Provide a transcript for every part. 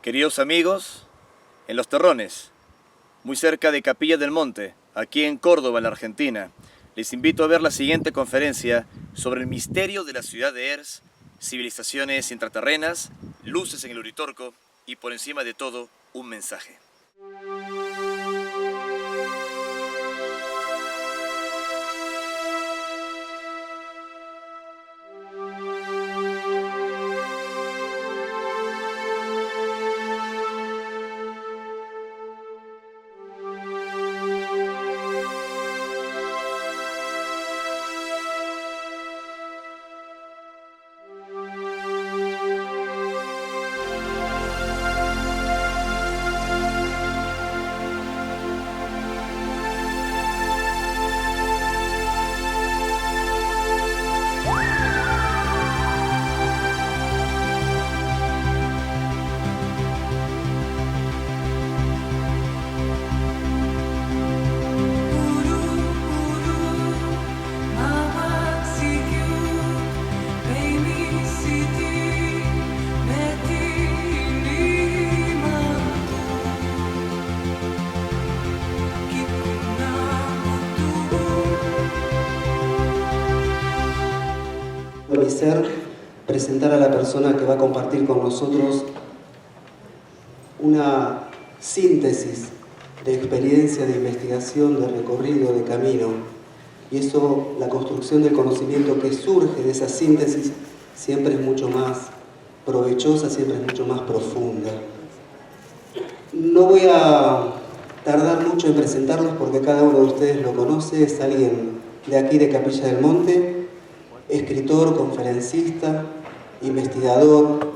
Queridos amigos, en Los Terrones, muy cerca de Capilla del Monte, aquí en Córdoba, en la Argentina, les invito a ver la siguiente conferencia sobre el misterio de la ciudad de Ers, civilizaciones intraterrenas, luces en el Uritorco y, por encima de todo, un mensaje. Presentar a la persona que va a compartir con nosotros una síntesis de experiencia, de investigación, de recorrido, de camino. Y eso, la construcción del conocimiento que surge de esa síntesis, siempre es mucho más provechosa, siempre es mucho más profunda. No voy a tardar mucho en presentarlos porque cada uno de ustedes lo conoce, es alguien de aquí de Capilla del Monte, escritor, conferencista, investigador,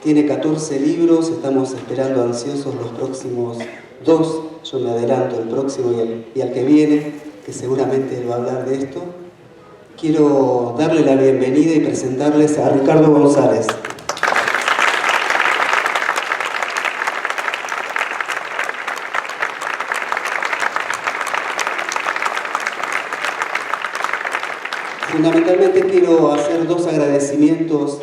tiene 14 libros, estamos esperando ansiosos los próximos 2, yo me adelanto, el próximo y al que viene, que seguramente él va a hablar de esto. Quiero darle la bienvenida y presentarles a Ricardo González. Fundamentalmente quiero hacer 2 agradecimientos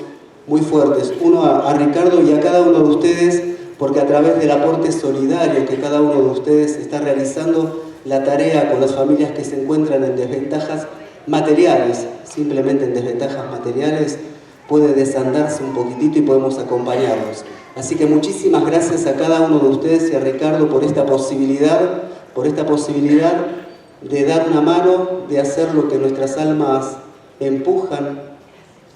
muy fuertes. Uno a Ricardo y a cada uno de ustedes, porque a través del aporte solidario que cada uno de ustedes está realizando, la tarea con las familias que se encuentran en desventajas materiales, simplemente en desventajas materiales, puede desandarse un poquitito y podemos acompañarlos. Así que muchísimas gracias a cada uno de ustedes y a Ricardo por esta posibilidad de dar una mano, de hacer lo que nuestras almas empujan,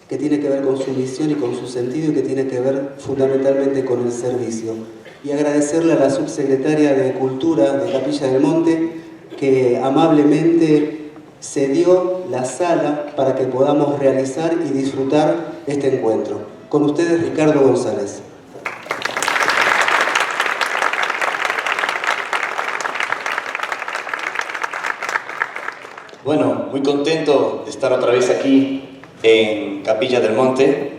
que tiene que ver con su misión y con su sentido y que tiene que ver fundamentalmente con el servicio. Y agradecerle a la subsecretaria de Cultura de Capilla del Monte que amablemente cedió la sala para que podamos realizar y disfrutar este encuentro. Con ustedes, Ricardo González. Bueno, muy contento de estar otra vez aquí en Capilla del Monte,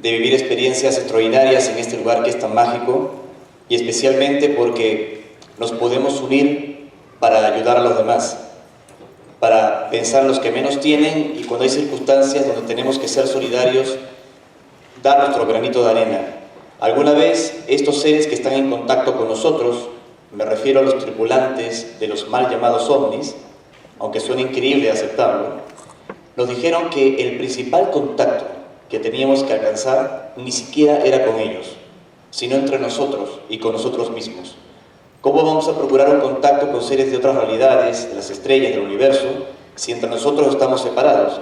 de vivir experiencias extraordinarias en este lugar que es tan mágico y especialmente porque nos podemos unir para ayudar a los demás, para pensar en los que menos tienen y cuando hay circunstancias donde tenemos que ser solidarios, dar nuestro granito de arena. Alguna vez estos seres que están en contacto con nosotros, me refiero a los tripulantes de los mal llamados ovnis, aunque suene increíble aceptarlo, nos dijeron que el principal contacto que teníamos que alcanzar ni siquiera era con ellos, sino entre nosotros y con nosotros mismos. ¿Cómo vamos a procurar un contacto con seres de otras realidades, de las estrellas, del universo, si entre nosotros estamos separados?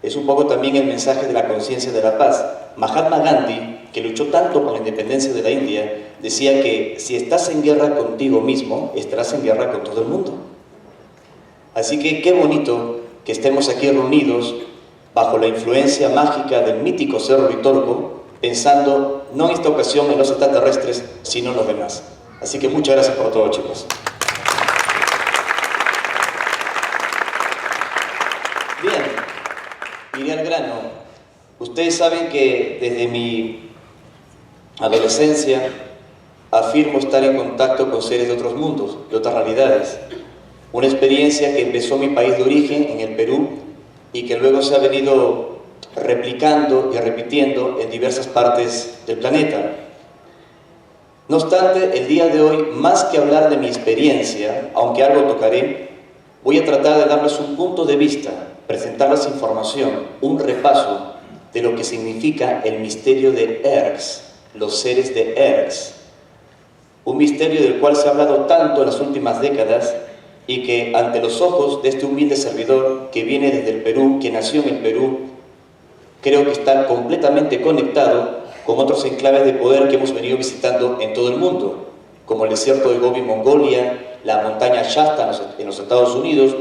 Es un poco también el mensaje de la conciencia de la paz. Mahatma Gandhi, que luchó tanto por la independencia de la India, decía que si estás en guerra contigo mismo, estarás en guerra con todo el mundo. Así que qué bonito que estemos aquí reunidos bajo la influencia mágica del mítico Cerro Uritorco, pensando no en esta ocasión en los extraterrestres, sino en los demás. Así que muchas gracias por todo, chicos. Bien, iré al grano. Ustedes saben que desde mi adolescencia afirmo estar en contacto con seres de otros mundos, de otras realidades. Una experiencia que empezó en mi país de origen, en el Perú, y que luego se ha venido replicando y repitiendo en diversas partes del planeta. No obstante, el día de hoy, más que hablar de mi experiencia, aunque algo tocaré, voy a tratar de darles un punto de vista, presentarles información, un repaso de lo que significa el misterio de Erx, los seres de Erx. Un misterio del cual se ha hablado tanto en las últimas décadas y que ante los ojos de este humilde servidor que viene desde el Perú, que nació en el Perú, creo que está completamente conectado con otros enclaves de poder que hemos venido visitando en todo el mundo, como el desierto de Gobi en Mongolia, la montaña Shasta en los Estados Unidos,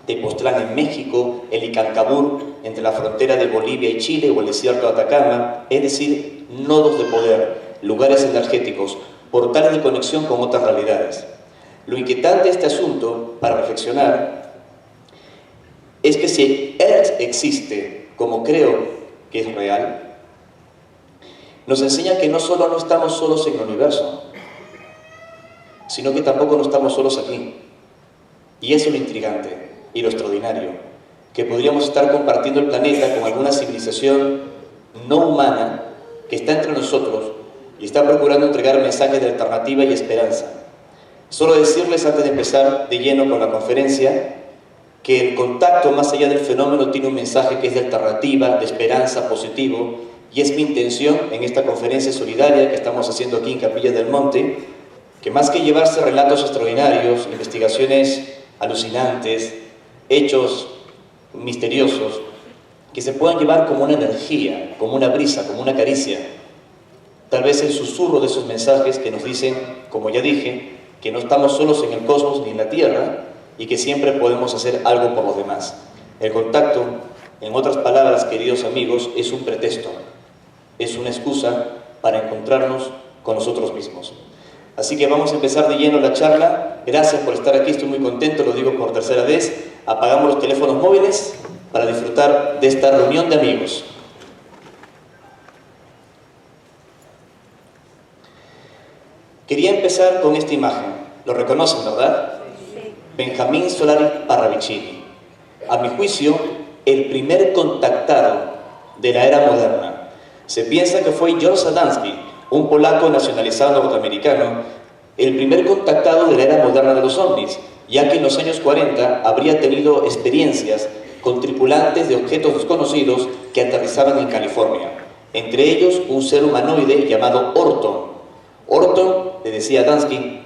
Tepoztlán en México, el Icancabur entre la frontera de Bolivia y Chile o el desierto de Atacama, es decir, nodos de poder, lugares energéticos, portales de conexión con otras realidades. Lo inquietante de este asunto, para reflexionar, es que si Erx existe, como creo que es real, nos enseña que no solo no estamos solos en el universo, sino que tampoco no estamos solos aquí. Y eso es lo intrigante y lo extraordinario, que podríamos estar compartiendo el planeta con alguna civilización no humana que está entre nosotros y está procurando entregar mensajes de alternativa y esperanza. Solo decirles, antes de empezar de lleno con la conferencia, que el contacto más allá del fenómeno tiene un mensaje que es de alternativa, de esperanza, positivo, y es mi intención en esta conferencia solidaria que estamos haciendo aquí en Capilla del Monte, que más que llevarse relatos extraordinarios, investigaciones alucinantes, hechos misteriosos, que se puedan llevar como una energía, como una brisa, como una caricia, tal vez el susurro de esos mensajes que nos dicen, como ya dije, que no estamos solos en el cosmos ni en la Tierra y que siempre podemos hacer algo por los demás. El contacto, en otras palabras, queridos amigos, es un pretexto, es una excusa para encontrarnos con nosotros mismos. Así que vamos a empezar de lleno la charla. Gracias por estar aquí, estoy muy contento, lo digo por tercera vez. Apagamos los teléfonos móviles para disfrutar de esta reunión de amigos. Quería empezar con esta imagen. Lo reconocen, ¿verdad? Sí. Benjamín Solari Parravicini. A mi juicio, el primer contactado de la era moderna. Se piensa que fue George Adamski, un polaco nacionalizado norteamericano, el primer contactado de la era moderna de los ovnis, ya que en los años 40 habría tenido experiencias con tripulantes de objetos desconocidos que aterrizaban en California. Entre ellos, un ser humanoide llamado Orton. Orton, le decía Adamski,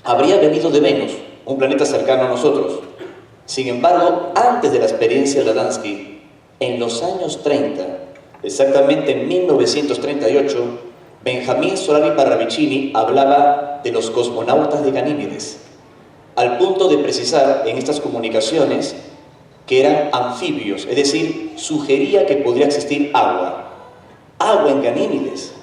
habría venido de Venus, un planeta cercano a nosotros. Sin embargo, antes de la experiencia de Adamski, en los años 30, exactamente en 1938, Benjamín Solari Parravicini hablaba de los cosmonautas de Ganímedes, al punto de precisar en estas comunicaciones que eran anfibios, es decir, sugería que podría existir agua. Agua en Ganímedes,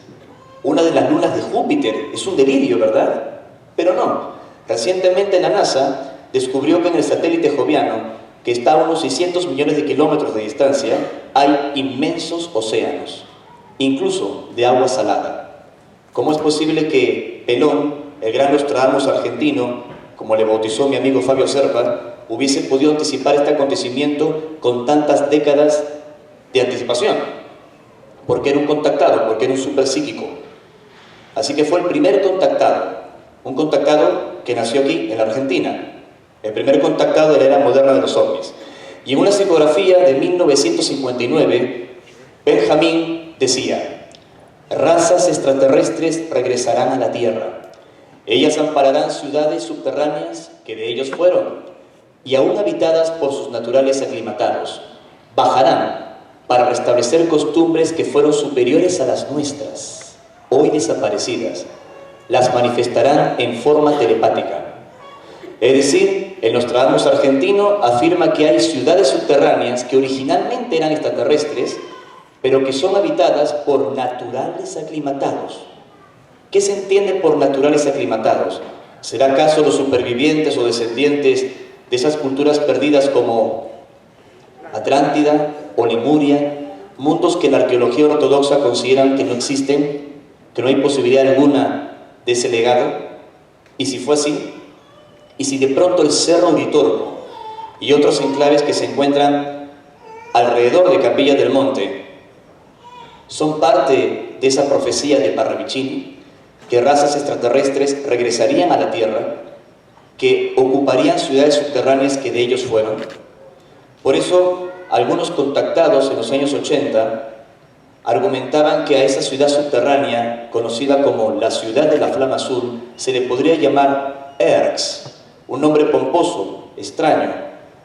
una de las lunas de Júpiter, es un delirio, ¿verdad? Pero no, recientemente la NASA descubrió que en el satélite joviano, que está a unos 600 millones de kilómetros de distancia, hay inmensos océanos, incluso de agua salada. ¿Cómo es posible que Pelón, el gran Nostradamus argentino, como le bautizó mi amigo Fabio Serpa, hubiese podido anticipar este acontecimiento con tantas décadas de anticipación? Porque era un contactado, porque era un superpsíquico. Así que fue el primer contactado, un contactado que nació aquí, en la Argentina, el primer contactado de la era moderna de los ovnis. Y en una psicografía de 1959, Benjamín decía: razas extraterrestres regresarán a la Tierra. Ellas ampararán ciudades subterráneas que de ellos fueron y aún habitadas por sus naturales aclimatados. Bajarán para restablecer costumbres que fueron superiores a las nuestras, hoy desaparecidas. Las manifestarán en forma telepática. Es decir, el Nostradamus argentino afirma que hay ciudades subterráneas que originalmente eran extraterrestres, pero que son habitadas por naturales aclimatados. ¿Qué se entiende por naturales aclimatados? ¿Será acaso los supervivientes o descendientes de esas culturas perdidas como Atlántida o Lemuria, mundos que la arqueología ortodoxa consideran que no existen, que no hay posibilidad alguna de ese legado? Y si fue así, y si de pronto el Cerro Uritorco y otros enclaves que se encuentran alrededor de Capilla del Monte son parte de esa profecía de Parravicini, que razas extraterrestres regresarían a la Tierra, que ocuparían ciudades subterráneas que de ellos fueron. Por eso, algunos contactados en los años 80 argumentaban que a esa ciudad subterránea, conocida como la ciudad de la Flama Azul, se le podría llamar Erx, un nombre pomposo, extraño,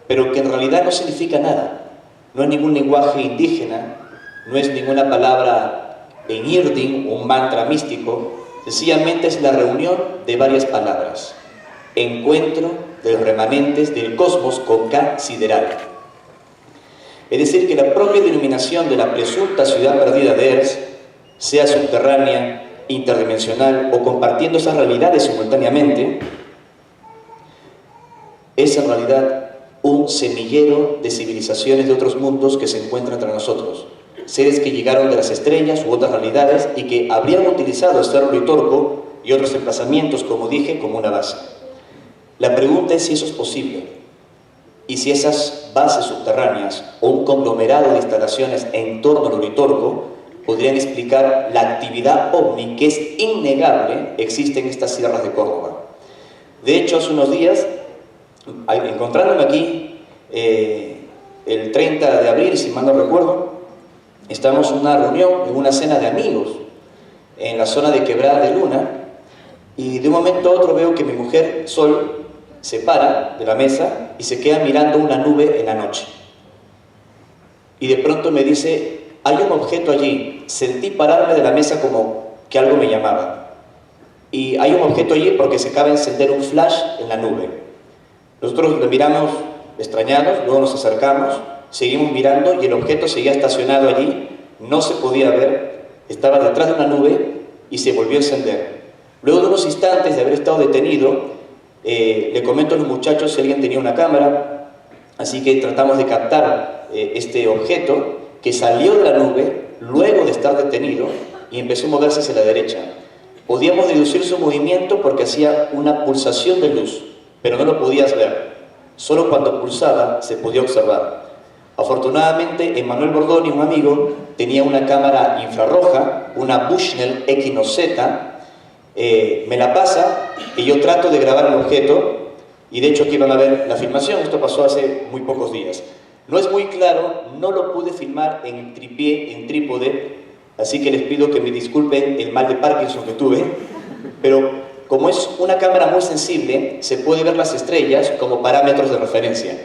pero que en realidad no significa nada. No es ningún lenguaje indígena, no es ninguna palabra en Irdin, un mantra místico, sencillamente es la reunión de varias palabras. Encuentro de los remanentes del cosmos con K sideral. Es decir, que la propia denominación de la presunta ciudad perdida de Erx, sea subterránea, interdimensional o compartiendo esas realidades simultáneamente, es en realidad un semillero de civilizaciones de otros mundos que se encuentran entre nosotros. Seres que llegaron de las estrellas u otras realidades y que habrían utilizado el Cerro Uritorco y otros emplazamientos, como dije, como una base. La pregunta es si eso es posible y si esas bases subterráneas o un conglomerado de instalaciones en torno al Uritorco podrían explicar la actividad ovni que es innegable existe en estas sierras de Córdoba. De hecho, hace unos días, encontrándome aquí el 30 de abril, si mal no recuerdo, estábamos en una reunión, en una cena de amigos en la zona de Quebrada de Luna, y de un momento a otro veo que mi mujer, Sol, se para de la mesa y se queda mirando una nube en la noche. Y de pronto me dice, hay un objeto allí. Sentí pararme de la mesa como que algo me llamaba. Y hay un objeto allí porque se acaba de encender un flash en la nube. Nosotros lo miramos extrañados, luego nos acercamos, seguimos mirando y el objeto seguía estacionado allí, no se podía ver, estaba detrás de una nube y se volvió a encender. Luego de unos instantes de haber estado detenido, le comento a los muchachos si alguien tenía una cámara, así que tratamos de captar este objeto que salió de la nube luego de estar detenido y empezó a moverse hacia la derecha. Podíamos deducir su movimiento porque hacía una pulsación de luz, pero no lo podías ver. Solo cuando pulsaba se podía observar. Afortunadamente, Emmanuel Bordoni, un amigo, tenía una cámara infrarroja, una Bushnell Equinox Z, me la pasa y yo trato de grabar el objeto y de hecho aquí van a ver la filmación, esto pasó hace muy pocos días. No es muy claro, no lo pude filmar en tripié, en trípode, así que les pido que me disculpen el mal de Parkinson que tuve, pero como es una cámara muy sensible, se puede ver las estrellas como parámetros de referencia.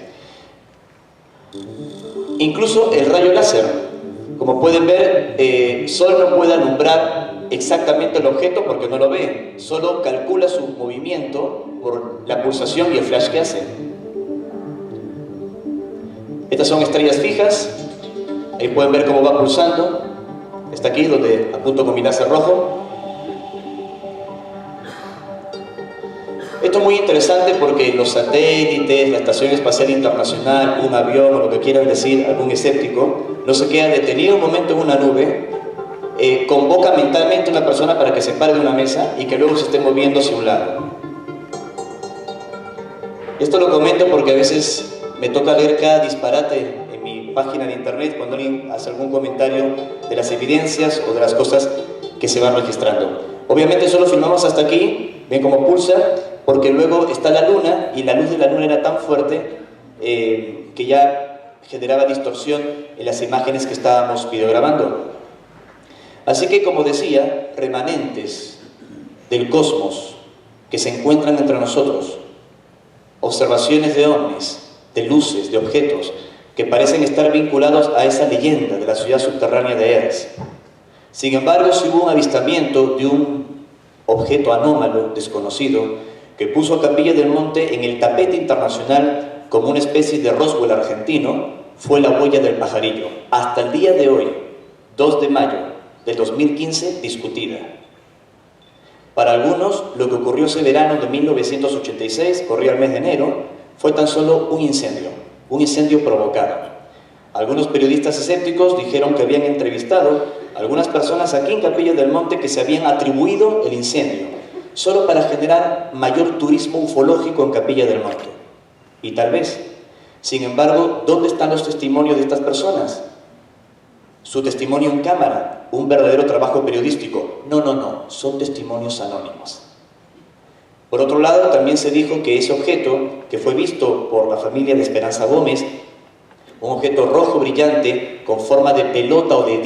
Incluso el rayo láser, como pueden ver, Sol no puede alumbrar exactamente el objeto porque no lo ve, solo calcula su movimiento por la pulsación y el flash que hace. Estas son estrellas fijas, ahí pueden ver cómo va pulsando, está aquí donde apunto con mi láser rojo. Esto es muy interesante porque los satélites, la Estación Espacial Internacional, un avión o lo que quieran decir, algún escéptico, no se queda detenido un momento en una nube, convoca mentalmente a una persona para que se pare de una mesa y que luego se esté moviendo hacia un lado. Esto lo comento porque a veces me toca leer cada disparate en mi página de internet cuando alguien hace algún comentario de las evidencias o de las cosas que se van registrando. Obviamente solo filmamos hasta aquí, ven cómo pulsa, porque luego está la luna y la luz de la luna era tan fuerte que ya generaba distorsión en las imágenes que estábamos videograbando. Así que, como decía, remanentes del cosmos que se encuentran entre nosotros, observaciones de ovnis, de luces, de objetos que parecen estar vinculados a esa leyenda de la ciudad subterránea de Erx. Sin embargo, si hubo un avistamiento de un objeto anómalo, desconocido, que puso a Capilla del Monte en el tapete internacional como una especie de Roswell argentino, fue la huella del pajarillo. Hasta el día de hoy, 2 de mayo del 2015, discutida. Para algunos, lo que ocurrió ese verano de 1986, corría el mes de enero, fue tan solo un incendio provocado. Algunos periodistas escépticos dijeron que habían entrevistado a algunas personas aquí en Capilla del Monte que se habían atribuido el incendio, solo para generar mayor turismo ufológico en Capilla del Monte. Y tal vez, sin embargo, ¿dónde están los testimonios de estas personas? Su testimonio en cámara, un verdadero trabajo periodístico. No, no, no, son testimonios anónimos. Por otro lado, también se dijo que ese objeto, que fue visto por la familia de Esperanza Gómez, un objeto rojo brillante con forma de pelota o de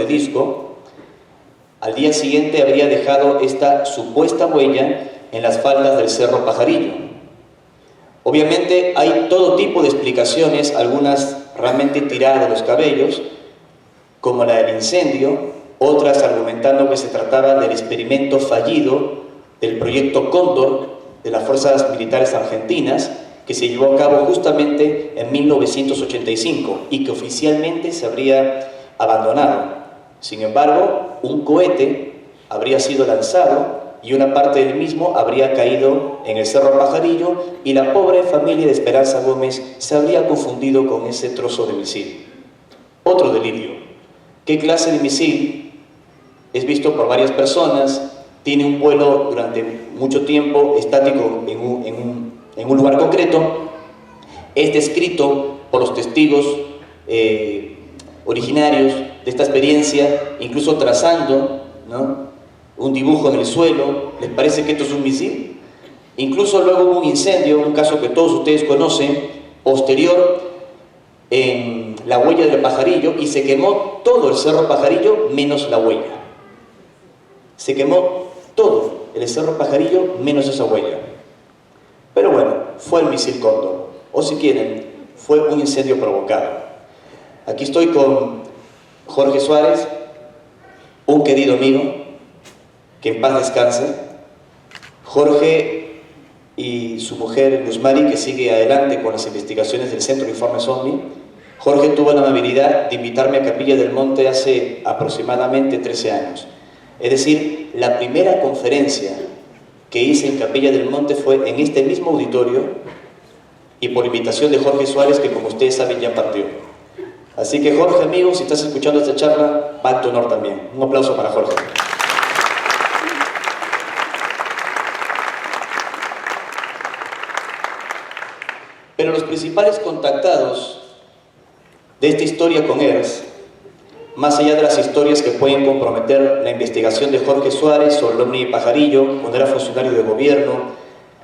disco, al día siguiente habría dejado esta supuesta huella en las faldas del Cerro Pajarillo. Obviamente hay todo tipo de explicaciones, algunas realmente tiradas de los cabellos, como la del incendio, otras argumentando que se trataba del experimento fallido del proyecto Cóndor de las fuerzas militares argentinas, que se llevó a cabo justamente en 1985 y que oficialmente se habría abandonado. Sin embargo, un cohete habría sido lanzado y una parte del mismo habría caído en el Cerro Pajarillo y la pobre familia de Esperanza Gómez se habría confundido con ese trozo de misil. Otro delirio. ¿Qué clase de misil es visto por varias personas? Tiene un vuelo durante mucho tiempo estático en un lugar concreto, es descrito por los testigos originarios de esta experiencia, incluso trazando, ¿no?, un dibujo en el suelo. ¿Les parece que esto es un misil? Incluso luego hubo un incendio, un caso que todos ustedes conocen, posterior en la huella del Pajarillo, y se quemó todo el Cerro Pajarillo menos la huella. Se quemó todo el Cerro Pajarillo menos esa huella. Pero bueno, fue el misil Cóndor, o si quieren, fue un incendio provocado. Aquí estoy con Jorge Suárez, un querido amigo, que en paz descanse. Jorge y su mujer Luzmari, que sigue adelante con las investigaciones del Centro de Informes OVNI. Jorge tuvo la amabilidad de invitarme a Capilla del Monte hace aproximadamente 13 años. Es decir, la primera conferencia que hice en Capilla del Monte fue en este mismo auditorio y por invitación de Jorge Suárez, que como ustedes saben ya partió. Así que Jorge, amigo, si estás escuchando esta charla, va en tu honor también. Un aplauso para Jorge. Pero los principales contactados de esta historia con ERS, más allá de las historias que pueden comprometer la investigación de Jorge Suárez sobre el ovni Pajarillo, cuando era funcionario de gobierno,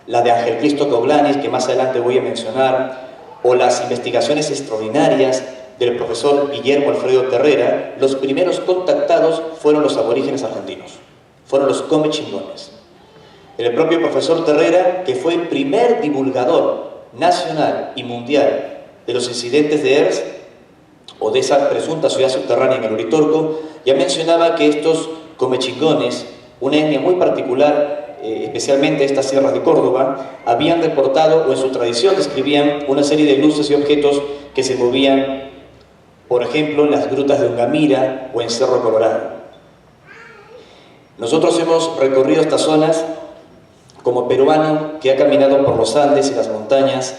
la de Ángel Cristo Coglanis, que más adelante voy a mencionar, o las investigaciones extraordinarias del profesor Guillermo Alfredo Terrera, los primeros contactados fueron los aborígenes argentinos, fueron los comechingones. El propio profesor Terrera, que fue el primer divulgador nacional y mundial de los incidentes de ERS, o de esa presunta ciudad subterránea en el Uritorco, ya mencionaba que estos comechingones, una etnia muy particular, especialmente estas sierras de Córdoba, habían reportado, o en su tradición describían, una serie de luces y objetos que se movían, por ejemplo, en las grutas de Ungamira o en Cerro Colorado. Nosotros hemos recorrido estas zonas como peruano que ha caminado por los Andes y las montañas.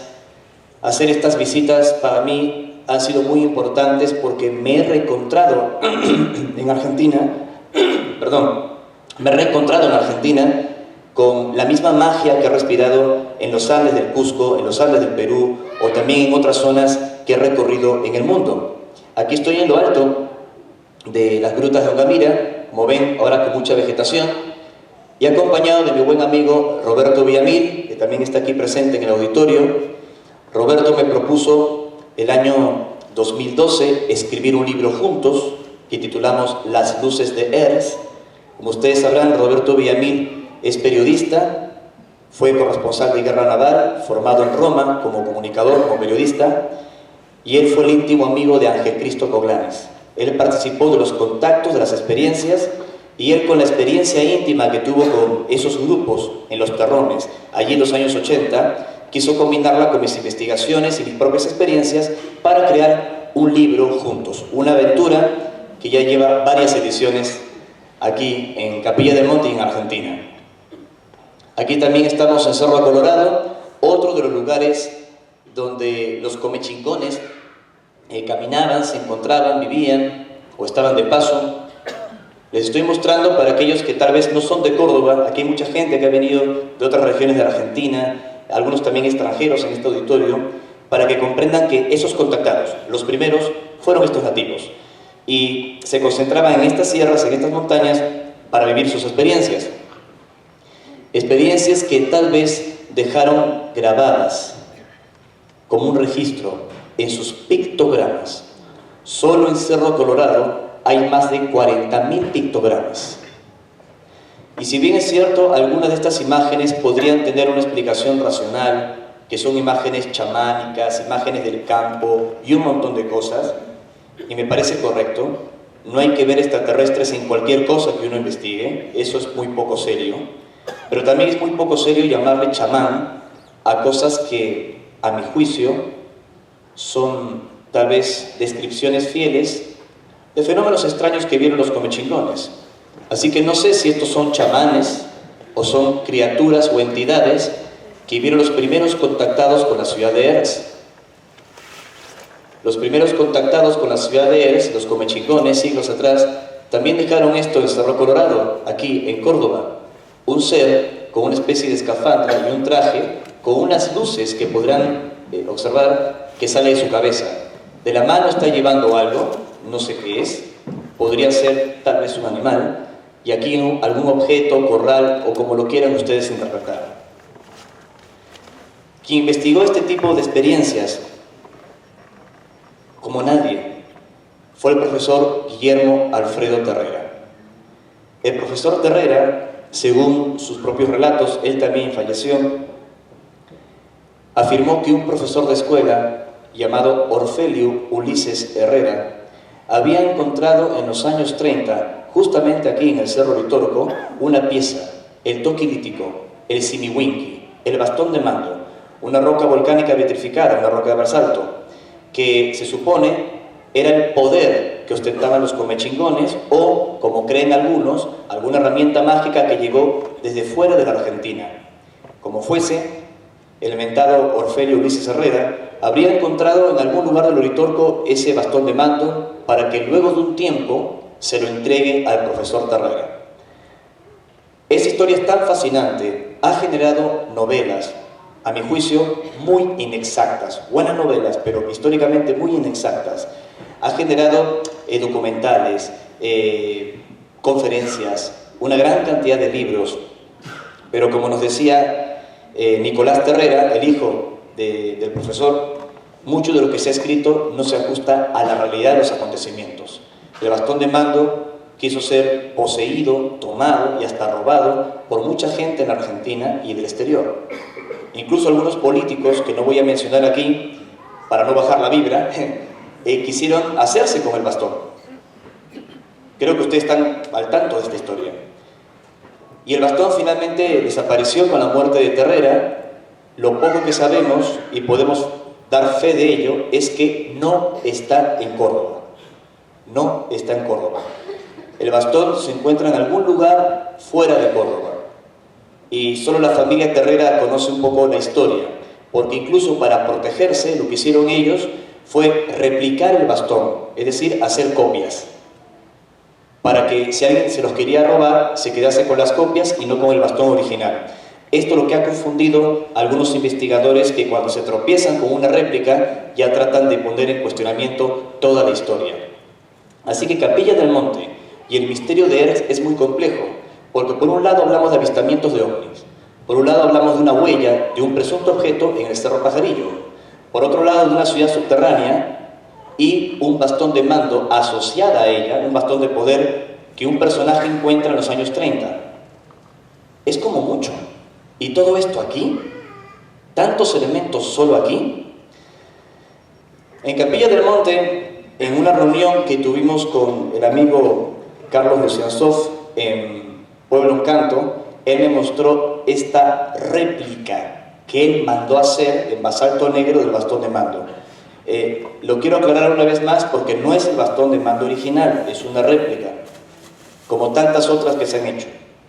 Hacer estas visitas para mí han sido muy importantes porque me he reencontrado en Argentina, con la misma magia que he respirado en los Andes del Cusco, en los Andes del Perú, o también en otras zonas que he recorrido en el mundo. Aquí estoy en lo alto de las grutas de Ungamira, como ven, ahora con mucha vegetación, y acompañado de mi buen amigo Roberto Villamil, que también está aquí presente en el auditorio. Roberto me propuso el año 2012 escribir un libro juntos que titulamos Las luces de ERS. Como ustedes sabrán, Roberto Villamil es periodista, fue corresponsal de guerra naval, formado en Roma como comunicador, como periodista, y él fue el íntimo amigo de Ángel Cristo Coglanis. Él participó de los contactos, de las experiencias, y él, con la experiencia íntima que tuvo con esos grupos en los terrones, allí en los años 80, quiso combinarla con mis investigaciones y mis propias experiencias para crear un libro juntos, una aventura que ya lleva varias ediciones aquí en Capilla del Monte y en Argentina. Aquí también estamos en Cerro Colorado, otro de los lugares donde los comechingones caminaban, se encontraban, vivían o estaban de paso. Les estoy mostrando para aquellos que tal vez no son de Córdoba. Aquí hay mucha gente que ha venido de otras regiones de la Argentina, algunos también extranjeros en este auditorio, para que comprendan que esos contactados, los primeros, fueron estos nativos. Y se concentraban en estas sierras, en estas montañas, para vivir sus experiencias. Experiencias que tal vez dejaron grabadas como un registro en sus pictogramas. Solo en Cerro Colorado hay más de 40.000 pictogramas. Y si bien es cierto, algunas de estas imágenes podrían tener una explicación racional, que son imágenes chamánicas, imágenes del campo y un montón de cosas, y me parece correcto, no hay que ver extraterrestres en cualquier cosa que uno investigue, eso es muy poco serio, pero también es muy poco serio llamarle chamán a cosas que, a mi juicio, son tal vez descripciones fieles de fenómenos extraños que vieron los comechingones. Así que no sé si estos son chamanes o son criaturas o entidades que vieron los primeros contactados con la ciudad de Erx. Los primeros contactados con la ciudad de Erx, los comechingones, siglos atrás, también dejaron esto en Cerro Colorado, aquí en Córdoba. Un ser con una especie de escafandra y un traje con unas luces que podrán observar que sale de su cabeza. De la mano está llevando algo, no sé qué es, podría ser tal vez un animal, y aquí algún objeto, corral o como lo quieran ustedes interpretar. Quien investigó este tipo de experiencias, como nadie, fue el profesor Guillermo Alfredo Terrera. El profesor Terrera, según sus propios relatos, él también falleció, afirmó que un profesor de escuela llamado Orfelio Ulises Herrera había encontrado en los años 30, justamente aquí en el Cerro Litorco, una pieza, el toquilítico, el simiwinki, el bastón de mando, una roca volcánica vitrificada, una roca de basalto, que se supone era el poder que ostentaban los comechingones o, como creen algunos, alguna herramienta mágica que llegó desde fuera de la Argentina. Como fuese, el mentado Orfelio Ulises Herrera habría encontrado en algún lugar del Uritorco ese bastón de mando para que luego de un tiempo se lo entregue al profesor Terrera. Esa historia es tan fascinante, ha generado novelas, a mi juicio, muy inexactas, buenas novelas, pero históricamente muy inexactas. Ha generado documentales, conferencias, una gran cantidad de libros, pero como nos decía Nicolás Terrera, el hijo del profesor, mucho de lo que se ha escrito no se ajusta a la realidad de los acontecimientos. El bastón de mando quiso ser poseído, tomado y hasta robado por mucha gente en Argentina y del exterior. Incluso algunos políticos, que no voy a mencionar aquí para no bajar la vibra, quisieron hacerse con el bastón. Creo que ustedes están al tanto de esta historia. Y el bastón finalmente desapareció con la muerte de Terrera. Lo poco que sabemos, y podemos dar fe de ello, es que no está en Córdoba. No está en Córdoba. El bastón se encuentra en algún lugar fuera de Córdoba. Y solo la familia Terrera conoce un poco la historia, porque incluso para protegerse, lo que hicieron ellos fue replicar el bastón, es decir, hacer copias, para que si alguien se los quería robar, se quedase con las copias y no con el bastón original. Esto es lo que ha confundido a algunos investigadores, que cuando se tropiezan con una réplica ya tratan de poner en cuestionamiento toda la historia. Así que Capilla del Monte y el misterio de Erx es muy complejo, porque por un lado hablamos de avistamientos de ovnis, por un lado hablamos de una huella de un presunto objeto en el Cerro Pajarillo, por otro lado de una ciudad subterránea y un bastón de mando asociada a ella, un bastón de poder que un personaje encuentra en los años 30. Es como mucho. ¿Y todo esto aquí? ¿Tantos elementos solo aquí? En Capilla del Monte, en una reunión que tuvimos con el amigo Carlos Lucianzov en Pueblo Encanto, él me mostró esta réplica que él mandó hacer en basalto negro del bastón de mando. Lo quiero aclarar una vez más porque no es el bastón de mando original, es una réplica, como tantas otras que se han hecho.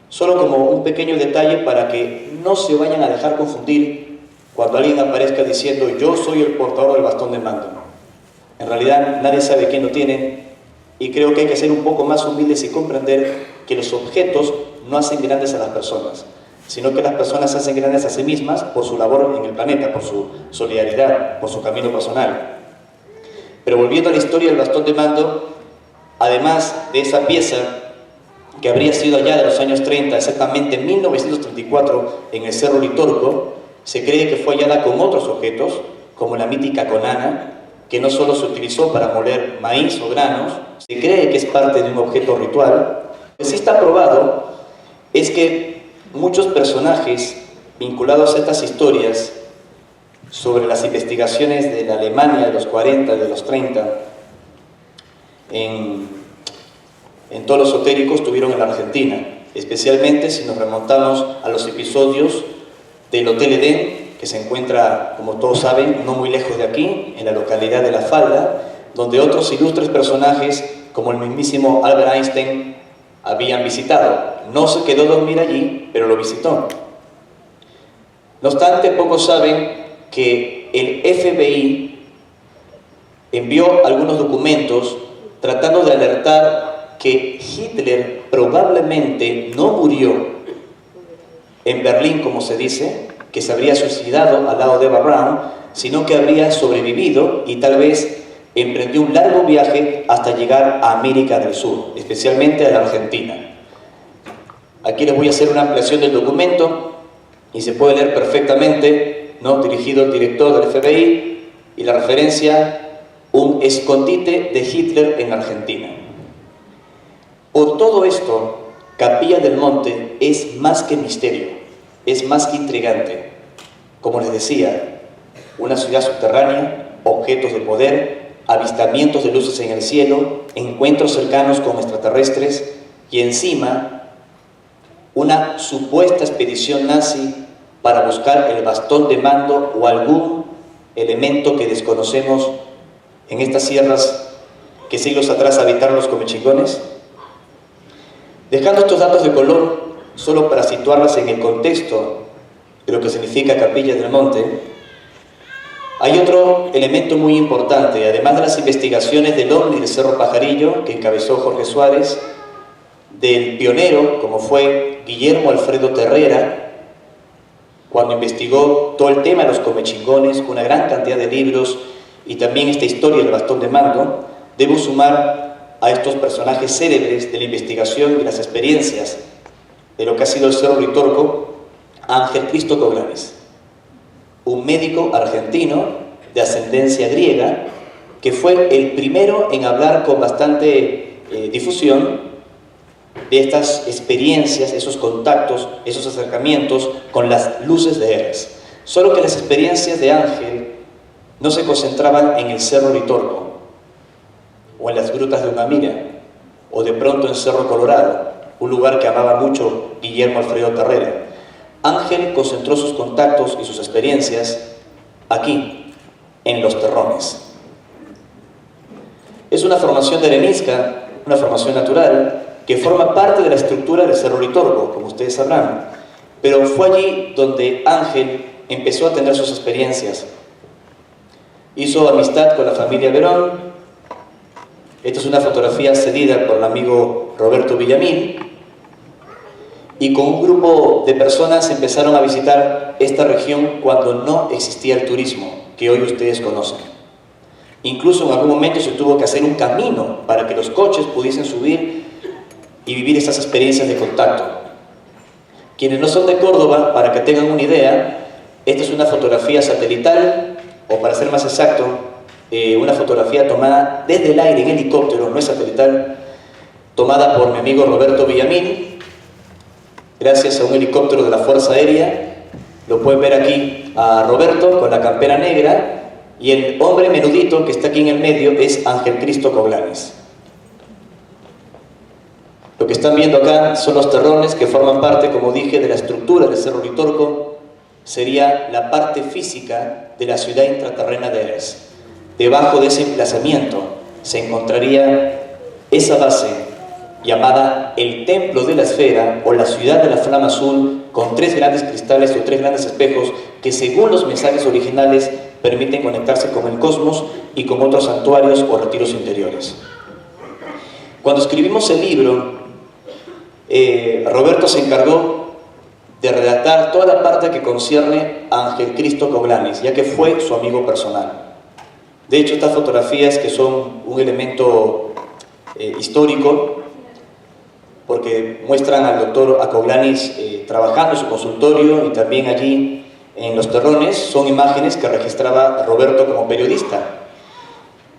Solo como un pequeño detalle para que no se vayan a dejar confundir cuando alguien aparezca diciendo yo soy el portador del bastón de mando. En realidad nadie sabe quién lo tiene, y creo que hay que ser un poco más humildes y comprender que los objetos no hacen grandes a las personas, sino que las personas se hacen grandes a sí mismas por su labor en el planeta, por su solidaridad, por su camino personal. Pero volviendo a la historia del bastón de mando, además de esa pieza que habría sido hallada en los años 30, exactamente en 1934, en el Cerro Uritorco, se cree que fue hallada con otros objetos, como la mítica conana, que no solo se utilizó para moler maíz o granos, se cree que es parte de un objeto ritual. Lo que sí está probado es que muchos personajes vinculados a estas historias sobre las investigaciones de la Alemania de los 40, de los 30, en todos los esotéricos estuvieron en la Argentina, especialmente si nos remontamos a los episodios del Hotel Edén, que se encuentra, como todos saben, no muy lejos de aquí, en la localidad de La Falda, donde otros ilustres personajes, como el mismísimo Albert Einstein, habían visitado. No se quedó a dormir allí, pero lo visitó. No obstante, pocos saben que el FBI envió algunos documentos tratando de alertar que Hitler probablemente no murió en Berlín, como se dice, que se habría suicidado al lado de Eva Braun, sino que habría sobrevivido y tal vez emprendió un largo viaje hasta llegar a América del Sur, especialmente a la Argentina. Aquí les voy a hacer una ampliación del documento y se puede leer perfectamente, ¿no?, dirigido al director del FBI, y la referencia: un escondite de Hitler en Argentina. Por todo esto, Capilla del Monte es más que misterio, es más que intrigante. Como les decía, una ciudad subterránea, objetos de poder, avistamientos de luces en el cielo, encuentros cercanos con extraterrestres y encima una supuesta expedición nazi para buscar el bastón de mando o algún elemento que desconocemos en estas sierras que siglos atrás habitaron los comechingones. Dejando estos datos de color solo para situarlas en el contexto de lo que significa Capilla del Monte, hay otro elemento muy importante, además de las investigaciones del OVNI del Cerro Pajarillo, que encabezó Jorge Suárez, del pionero, como fue Guillermo Alfredo Terrera, cuando investigó todo el tema de los comechingones, con una gran cantidad de libros, y también esta historia del bastón de mando. Debo sumar a estos personajes célebres de la investigación y las experiencias de lo que ha sido el Cerro Uritorco, a Ángel Cristo Coglanes, un médico argentino de ascendencia griega, que fue el primero en hablar con bastante difusión de estas experiencias, esos contactos, esos acercamientos con las luces de Eres. Solo que las experiencias de Ángel no se concentraban en el Cerro Uritorco, o en las grutas de Unamira, o de pronto en Cerro Colorado, un lugar que amaba mucho Guillermo Alfredo Terrera. Ángel concentró sus contactos y sus experiencias aquí, en Los Terrones. Es una formación de arenisca, una formación natural, que forma parte de la estructura del Cerro Uritorco, como ustedes sabrán, pero fue allí donde Ángel empezó a tener sus experiencias. Hizo amistad con la familia Verón. Esta es una fotografía cedida por el amigo Roberto Villamil, y con un grupo de personas empezaron a visitar esta región cuando no existía el turismo que hoy ustedes conocen. Incluso en algún momento se tuvo que hacer un camino para que los coches pudiesen subir y vivir esas experiencias de contacto. Quienes no son de Córdoba, para que tengan una idea, esta es una fotografía satelital, o para ser más exacto, una fotografía tomada desde el aire en helicóptero, no es satelital, tomada por mi amigo Roberto Villamil, gracias a un helicóptero de la Fuerza Aérea. Lo pueden ver aquí a Roberto con la campera negra, y el hombre menudito que está aquí en el medio es Ángel Cristo Coglanes. Lo que están viendo acá son los terrones que forman parte, como dije, de la estructura del Cerro Uritorco. Sería la parte física de la ciudad intraterrena de Eres. Debajo de ese emplazamiento se encontraría esa base llamada el Templo de la Esfera, o la Ciudad de la Flama Azul, con 3 grandes cristales o 3 grandes espejos que, según los mensajes originales, permiten conectarse con el cosmos y con otros santuarios o retiros interiores. Cuando escribimos el libro, Roberto se encargó de redactar toda la parte que concierne a Ángel Cristo Coglanes, ya que fue su amigo personal. De hecho, estas fotografías, que son un elemento histórico, porque muestran al doctor Acoglanis trabajando en su consultorio y también allí en Los Terrones, son imágenes que registraba Roberto como periodista.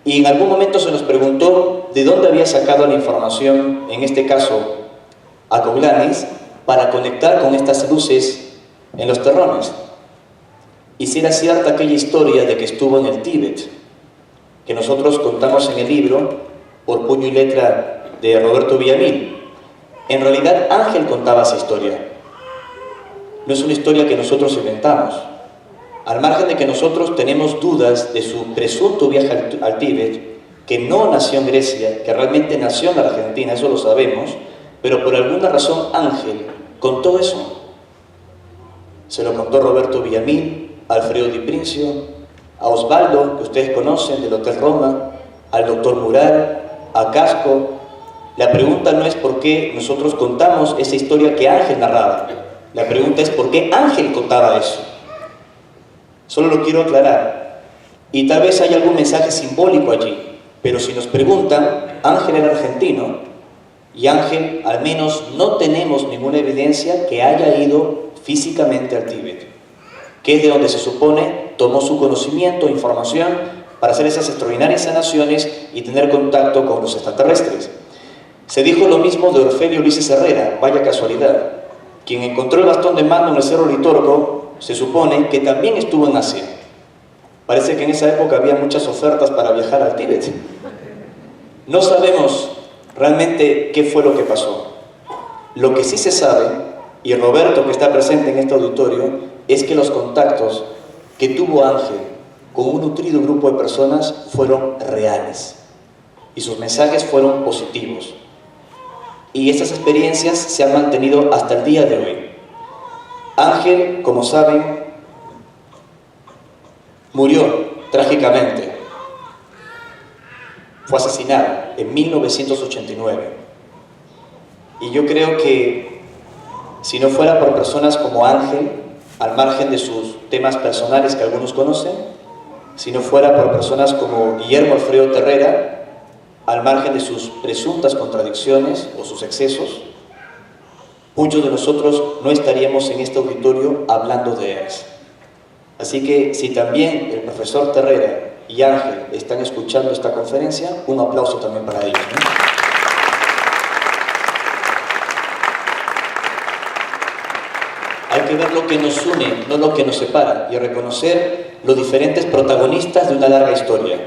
Y en algún momento se nos preguntó de dónde había sacado la información, en este caso Acoglanis, para conectar con estas luces en Los Terrones. Y si era cierta aquella historia de que estuvo en el Tíbet, que nosotros contamos en el libro por puño y letra de Roberto Villamil. En realidad Ángel contaba esa historia. No es una historia que nosotros inventamos. Al margen de que nosotros tenemos dudas de su presunto viaje al Tíbet, que no nació en Grecia, que realmente nació en la Argentina, eso lo sabemos, pero por alguna razón Ángel contó eso. Se lo contó Roberto Villamil, Alfredo Di Princio, a Osvaldo, que ustedes conocen, del Hotel Roma, al doctor Mural, a Casco. La pregunta no es por qué nosotros contamos esa historia que Ángel narraba. La pregunta es por qué Ángel contaba eso. Solo lo quiero aclarar. Y tal vez haya algún mensaje simbólico allí, pero si nos preguntan, Ángel era argentino, y Ángel, al menos, no tenemos ninguna evidencia que haya ido físicamente al Tíbet, que es de donde se supone tomó su conocimiento e información para hacer esas extraordinarias sanaciones y tener contacto con los extraterrestres. Se dijo lo mismo de Orfelio Ulises Herrera, vaya casualidad. Quien encontró el bastón de mando en el Cerro Litorco, se supone que también estuvo en Asia. Parece que en esa época había muchas ofertas para viajar al Tíbet. No sabemos realmente qué fue lo que pasó. Lo que sí se sabe, y Roberto, que está presente en este auditorio, es que los contactos que tuvo Ángel con un nutrido grupo de personas fueron reales y sus mensajes fueron positivos. Y estas experiencias se han mantenido hasta el día de hoy. Ángel, como saben, murió trágicamente. Fue asesinado en 1989. Y yo creo que si no fuera por personas como Ángel, al margen de sus temas personales que algunos conocen, si no fuera por personas como Guillermo Alfredo Terrera, al margen de sus presuntas contradicciones o sus excesos, muchos de nosotros no estaríamos en este auditorio hablando de él. Así que si también el profesor Terrera y Ángel están escuchando esta conferencia, un aplauso también para ellos, ¿no? Hay que ver lo que nos une, no lo que nos separa, y reconocer los diferentes protagonistas de una larga historia.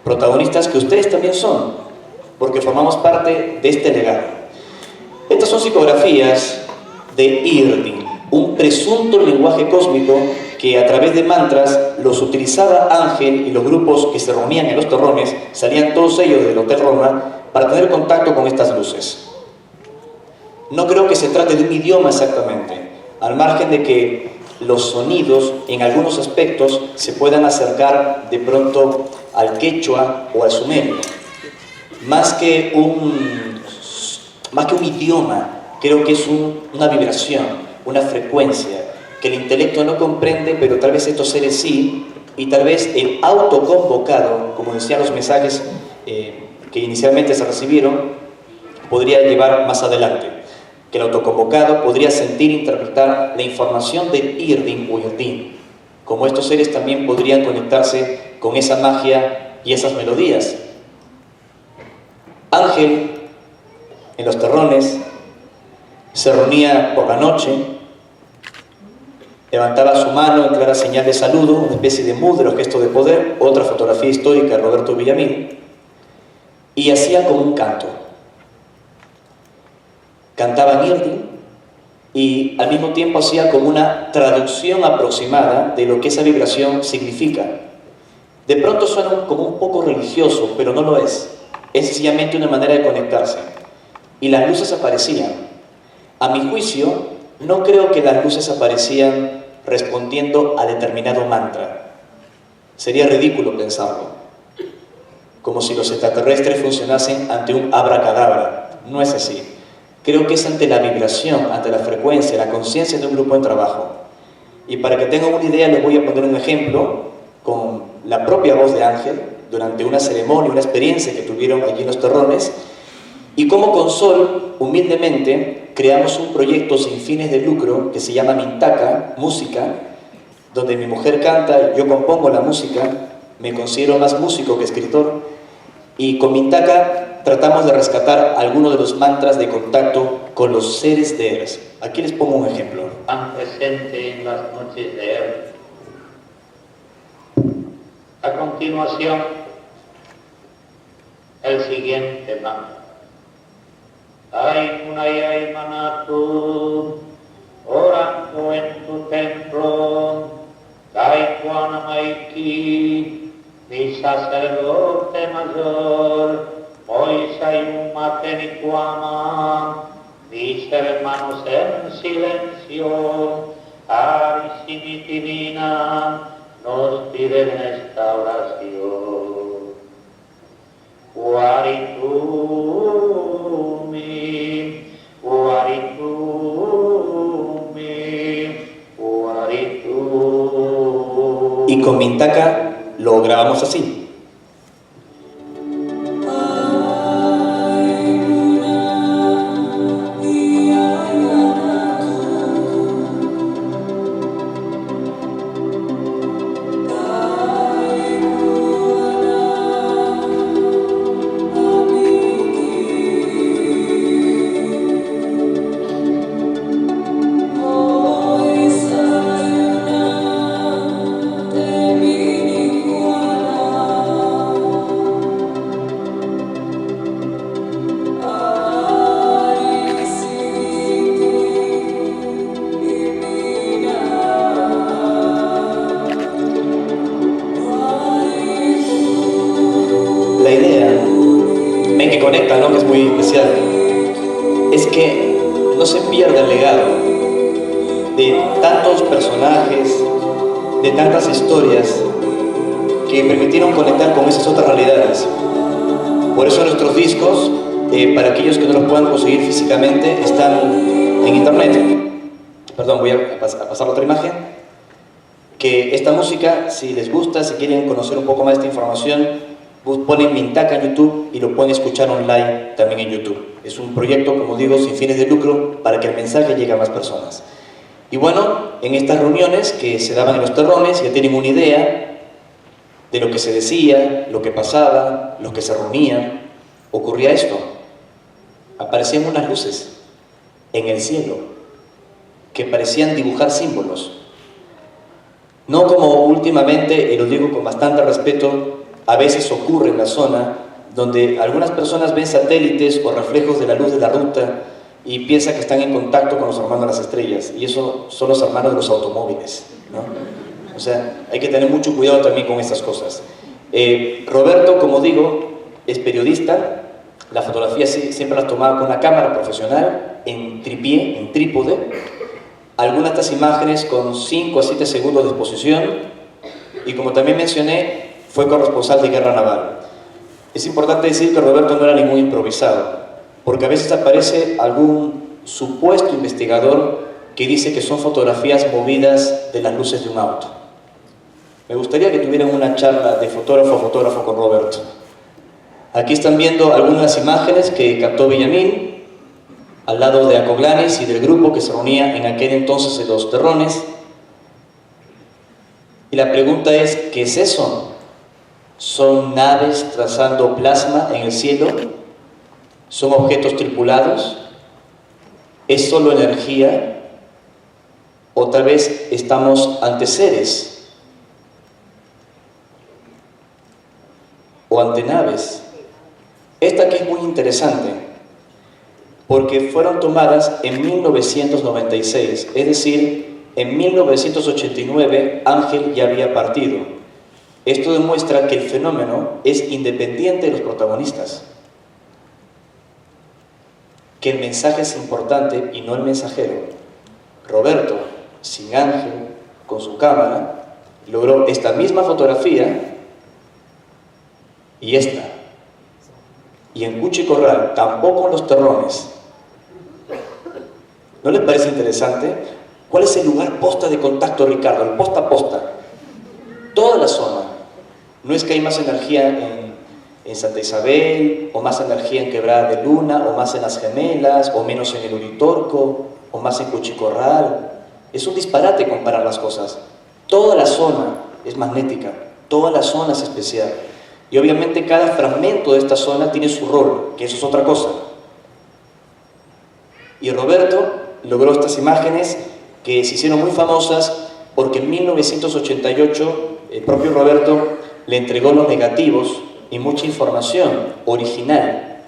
Protagonistas que ustedes también son, porque formamos parte de este legado. Estas son psicografías de Irdin, un presunto lenguaje cósmico que a través de mantras los utilizaba Ángel y los grupos que se reunían en Los Terrones, salían todos ellos del Hotel Roma, para tener contacto con estas luces. No creo que se trate de un idioma exactamente, al margen de que los sonidos en algunos aspectos se puedan acercar de pronto al quechua o al sumerio. Más que un idioma, creo que es una vibración, una frecuencia que el intelecto no comprende, pero tal vez estos seres sí, y tal vez el autoconvocado, como decían los mensajes que inicialmente se recibieron, podría llevar más adelante. Que el autoconvocado podría sentir e interpretar la información del Irdin o Irdin, como estos seres también podrían conectarse con esa magia y esas melodías. Ángel, en Los Terrones, se reunía por la noche, levantaba su mano en clara señal de saludo, una especie de mudra o gesto de poder, otra fotografía histórica de Roberto Villamil, y hacía como un canto. Cantaba en Irdin y al mismo tiempo hacía como una traducción aproximada de lo que esa vibración significa. De pronto suena como un poco religioso, pero no lo es. Es sencillamente una manera de conectarse. Y las luces aparecían. A mi juicio, no creo que las luces aparecían respondiendo a determinado mantra. Sería ridículo pensarlo. Como si los extraterrestres funcionasen ante un abracadabra. No es así. Creo que es ante la vibración, ante la frecuencia, la conciencia de un grupo de trabajo. Y para que tengan una idea, les voy a poner un ejemplo con la propia voz de Ángel, durante una ceremonia, una experiencia que tuvieron allí en Los Terrones, y como con Sol, humildemente, creamos un proyecto sin fines de lucro que se llama Mintaca, Música, donde mi mujer canta, yo compongo la música, me considero más músico que escritor, y con Mintaca tratamos de rescatar algunos de los mantras de contacto con los seres de Earth. Aquí les pongo un ejemplo. Tan presente en las noches de Earth. A continuación, el siguiente mantra. Ay Munayay Manatu, orando en tu templo, Taikuanamaiki, mi sacerdote mayor, Moisayum Matenikuama, mis hermanos en silencio, Arisimi Divina, nos piden esta oración. Waritumi, Waritumi, Waritumi. Y con Mintaca lo grabamos así. La idea, ven que conecta, ¿no? Que es muy especial, es que no se pierda el legado de tantos personajes, de tantas historias que permitieron conectar con esas otras realidades. Por eso nuestros discos, para aquellos que no los puedan conseguir físicamente, están en internet. Perdón, voy a pasar otra imagen. Que esta música, si les gusta, si quieren conocer un poco más de esta información, ponen Mintaca en YouTube y lo pueden escuchar online también en YouTube. Es un proyecto, como digo, sin fines de lucro para que el mensaje llegue a más personas. Y bueno, en estas reuniones que se daban en Los Terrones ya tienen una idea de lo que se decía, lo que pasaba, los que se reunían. Ocurría esto. Aparecían unas luces en el cielo que parecían dibujar símbolos. No como últimamente, y lo digo con bastante respeto, a veces ocurre en la zona donde algunas personas ven satélites o reflejos de la luz de la ruta y piensan que están en contacto con los hermanos de las estrellas, y eso son los hermanos de los automóviles, ¿no? O sea, hay que tener mucho cuidado también con estas cosas. Roberto, como digo, es periodista. La fotografía siempre las tomaba con una cámara profesional, en tripié, en trípode. Algunas de estas imágenes con 5 a 7 segundos de exposición, y como también mencioné, fue corresponsal de guerra naval. Es importante decir que Roberto no era ningún improvisado, porque a veces aparece algún supuesto investigador que dice que son fotografías movidas de las luces de un auto. Me gustaría que tuvieran una charla de fotógrafo a fotógrafo con Roberto. Aquí están viendo algunas imágenes que captó Villamil al lado de Acoglanes y del grupo que se reunía en aquel entonces en Los Terrones. Y la pregunta es, ¿qué es eso? ¿Son naves trazando plasma en el cielo? ¿Son objetos tripulados? ¿Es solo energía? ¿O tal vez estamos ante seres? ¿O ante naves? Esta aquí es muy interesante, porque fueron tomadas en 1996, es decir, en 1989 Ángel ya había partido. Esto demuestra que el fenómeno es independiente de los protagonistas, que el mensaje es importante y no el mensajero. Roberto, sin Ángel, con su cámara, logró esta misma fotografía y esta. Y en Cuchi Corral, tampoco en Los Terrones. ¿No les parece interesante? ¿Cuál es el lugar posta de contacto, Ricardo? El posta a posta. Toda la zona. No es que hay más energía en Santa Isabel, o más energía en Quebrada de Luna, o más en Las Gemelas, o menos en el Uritorco, o más en Cuchicorral. Es un disparate comparar las cosas. Toda la zona es magnética, toda la zona es especial. Y obviamente cada fragmento de esta zona tiene su rol, que eso es otra cosa. Y Roberto logró estas imágenes que se hicieron muy famosas porque en 1988 el propio Roberto le entregó los negativos y mucha información original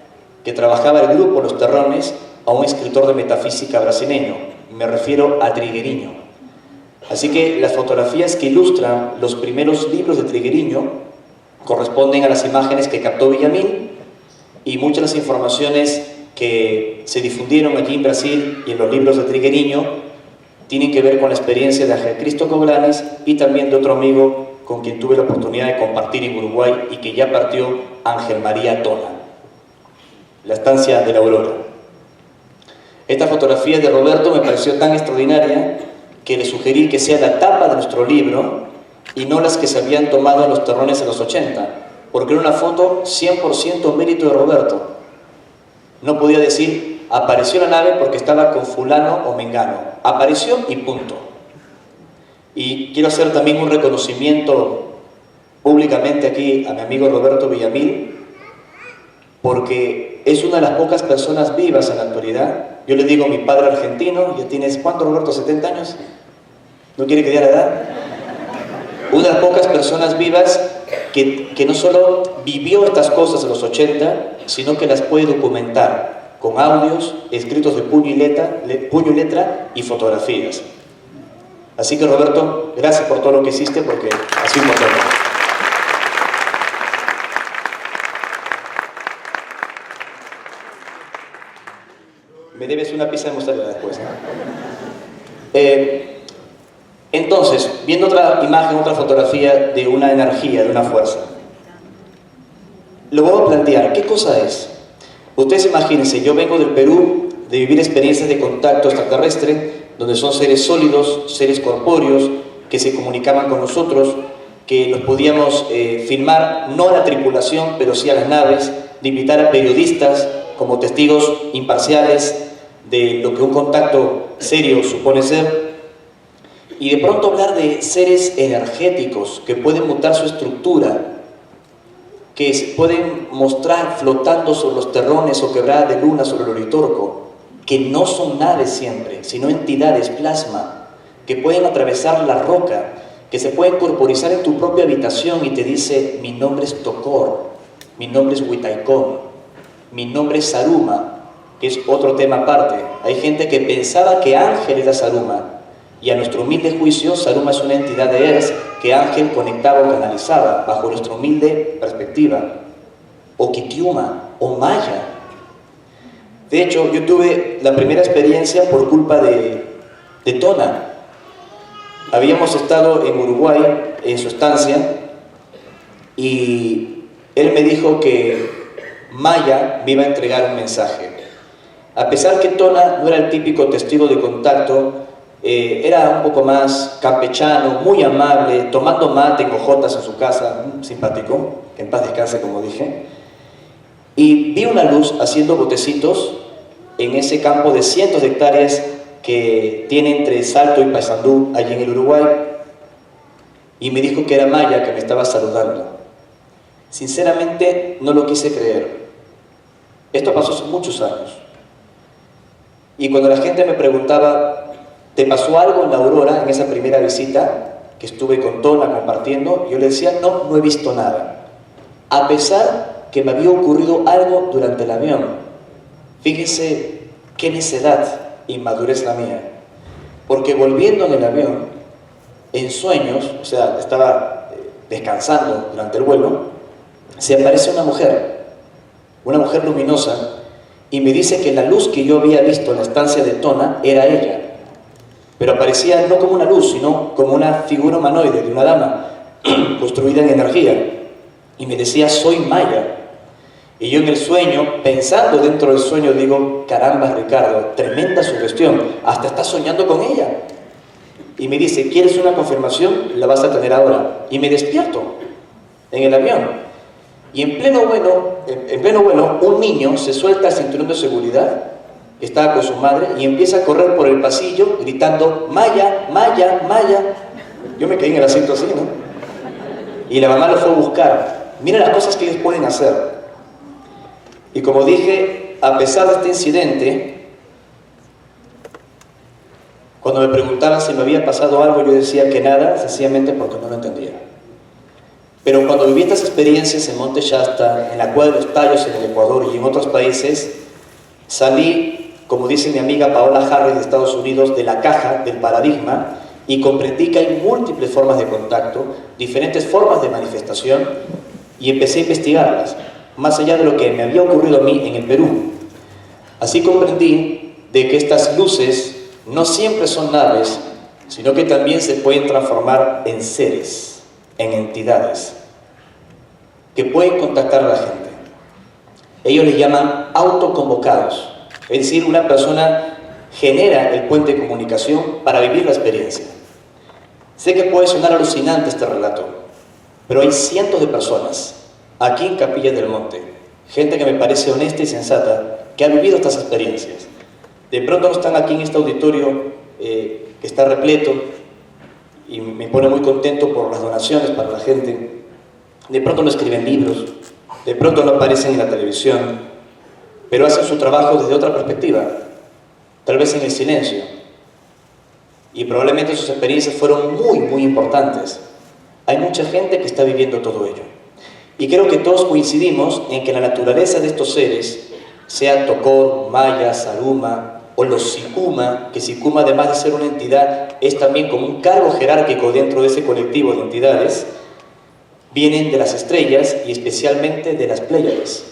que trabajaba el grupo Los Terrones a un escritor de metafísica brasileño. Me refiero a Triguerinho. Así que las fotografías que ilustran los primeros libros de Triguerinho corresponden a las imágenes que captó Villamil, y muchas de las informaciones que se difundieron aquí en Brasil y en los libros de Triguerinho tienen que ver con la experiencia de Ángel Cristo Coglanes y también de otro amigo con quien tuve la oportunidad de compartir en Uruguay y que ya partió, Ángel María Tona, la estancia de la Aurora. Esta fotografía de Roberto me pareció tan extraordinaria que le sugerí que sea la tapa de nuestro libro y no las que se habían tomado en Los Terrones en los 80, porque era una foto 100% mérito de Roberto. No podía decir, apareció la nave porque estaba con fulano o mengano. Apareció y punto. Y quiero hacer también un reconocimiento públicamente aquí a mi amigo Roberto Villamil, porque es una de las pocas personas vivas en la actualidad. Yo le digo mi padre argentino. ¿Ya tienes cuánto, Roberto? ¿70 años? ¿No quiere que diga la edad? Una de las pocas personas vivas que no solo vivió estas cosas en los 80, sino que las puede documentar con audios, escritos de puño y letra y fotografías. Así que, Roberto, gracias por todo lo que hiciste, porque ha sido importante. Me debes una pizza de mozzarella después, ¿no? Entonces, viendo otra imagen, otra fotografía de una energía, de una fuerza, lo voy a plantear. ¿Qué cosa es? Ustedes imagínense, yo vengo del Perú de vivir experiencias de contacto extraterrestre, donde son seres sólidos, seres corpóreos, que se comunicaban con nosotros, que los podíamos filmar, no a la tripulación, pero sí a las naves, de invitar a periodistas como testigos imparciales de lo que un contacto serio supone ser. Y de pronto hablar de seres energéticos que pueden mutar su estructura, que se pueden mostrar flotando sobre los terrones o Quebrada de Luna, sobre el Uritorco, que no son naves siempre, sino entidades, plasma, que pueden atravesar la roca, que se pueden corporizar en tu propia habitación y te dice: mi nombre es Tocor, mi nombre es Huitaicón, mi nombre es Saruma, que es otro tema aparte. Hay gente que pensaba que Ángel era Saruma, y a nuestro humilde juicio, Saruma es una entidad de Earth que Ángel conectaba o canalizaba, bajo nuestra humilde perspectiva. O Kitiuma, o Maya. De hecho, yo tuve la primera experiencia por culpa de Tona. Habíamos estado en Uruguay, en su estancia, y él me dijo que Maya me iba a entregar un mensaje. A pesar que Tona no era el típico testigo de contacto, era un poco más campechano, muy amable, tomando mate en hojotas en su casa, simpático, que en paz descanse, como dije. Y vi una luz haciendo botecitos en ese campo de cientos de hectáreas que tiene entre Salto y Paysandú, allí en el Uruguay. Y me dijo que era Maya, que me estaba saludando. Sinceramente, no lo quise creer. Esto pasó hace muchos años. Y cuando la gente me preguntaba: ¿te pasó algo en la Aurora, en esa primera visita que estuve con Tona compartiendo? Yo le decía: no he visto nada. A pesar que me había ocurrido algo durante el avión. Fíjense qué necedad, inmadurez la mía. Porque volviendo en el avión, en sueños, o sea, estaba descansando durante el vuelo, se aparece una mujer luminosa, y me dice que la luz que yo había visto en la estancia de Tona era ella. Pero aparecía no como una luz, sino como una figura humanoide de una dama, construida en energía. Y me decía: soy Maya. Y yo en el sueño, pensando dentro del sueño, digo: caramba, Ricardo, tremenda sugestión, hasta estás soñando con ella. Y me dice: ¿quieres una confirmación? La vas a tener ahora. Y me despierto. en el avión. Y en pleno vuelo, un niño se suelta el cinturón de seguridad, que estaba con su madre, y empieza a correr por el pasillo gritando, Maya, Maya, Maya. Yo me quedé en el asiento así, ¿no? Y la mamá lo fue a buscar. Mira las cosas que ellos pueden hacer. Y como dije, a pesar de este incidente, cuando me preguntaban si me había pasado algo, yo decía que nada, sencillamente porque no lo entendía. Pero cuando viví estas experiencias en Monte Shasta, en la Cueva de los Tallos en el Ecuador y en otros países, salí, como dice mi amiga Paola Harris de Estados Unidos, de la caja del paradigma y comprendí que hay múltiples formas de contacto, diferentes formas de manifestación, y empecé a investigarlas, más allá de lo que me había ocurrido a mí en el Perú. Así comprendí de que estas luces no siempre son naves, sino que también se pueden transformar en seres, en entidades, que pueden contactar a la gente. Ellos les llaman autoconvocados, es decir, una persona genera el puente de comunicación para vivir la experiencia. Sé que puede sonar alucinante este relato, pero hay cientos de personas aquí en Capilla del Monte, gente que me parece honesta y sensata, que ha vivido estas experiencias. De pronto no están aquí en este auditorio que está repleto, y me pone muy contento por las donaciones para la gente. De pronto no escriben libros, de pronto no aparecen en la televisión, pero hacen su trabajo desde otra perspectiva, tal vez en el silencio. Y probablemente sus experiencias fueron muy, muy importantes. Hay mucha gente que está viviendo todo ello. Y creo que todos coincidimos en que la naturaleza de estos seres, sea Tocor, Maya, Saruma, o los Sicuma, que Sicuma, además de ser una entidad, es también como un cargo jerárquico dentro de ese colectivo de entidades, vienen de las estrellas y especialmente de las Pléyades.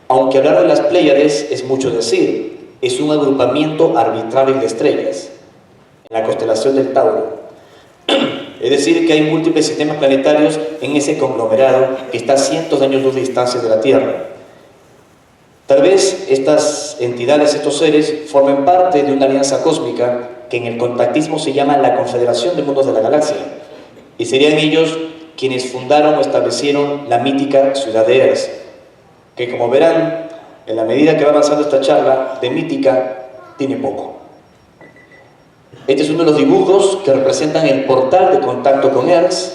Aunque hablar de las Pléyades es mucho decir, es un agrupamiento arbitrario de estrellas, en la constelación del Tauro. Es decir, que hay múltiples sistemas planetarios en ese conglomerado que está a cientos de años luz de distancia de la Tierra. Tal vez estas entidades, estos seres, formen parte de una alianza cósmica que en el contactismo se llama la Confederación de Mundos de la Galaxia, y serían ellos quienes fundaron o establecieron la mítica ciudad de Earth, que, como verán, en la medida que va avanzando esta charla, de mítica tiene poco. Este es uno de los dibujos que representan el portal de contacto con Earth.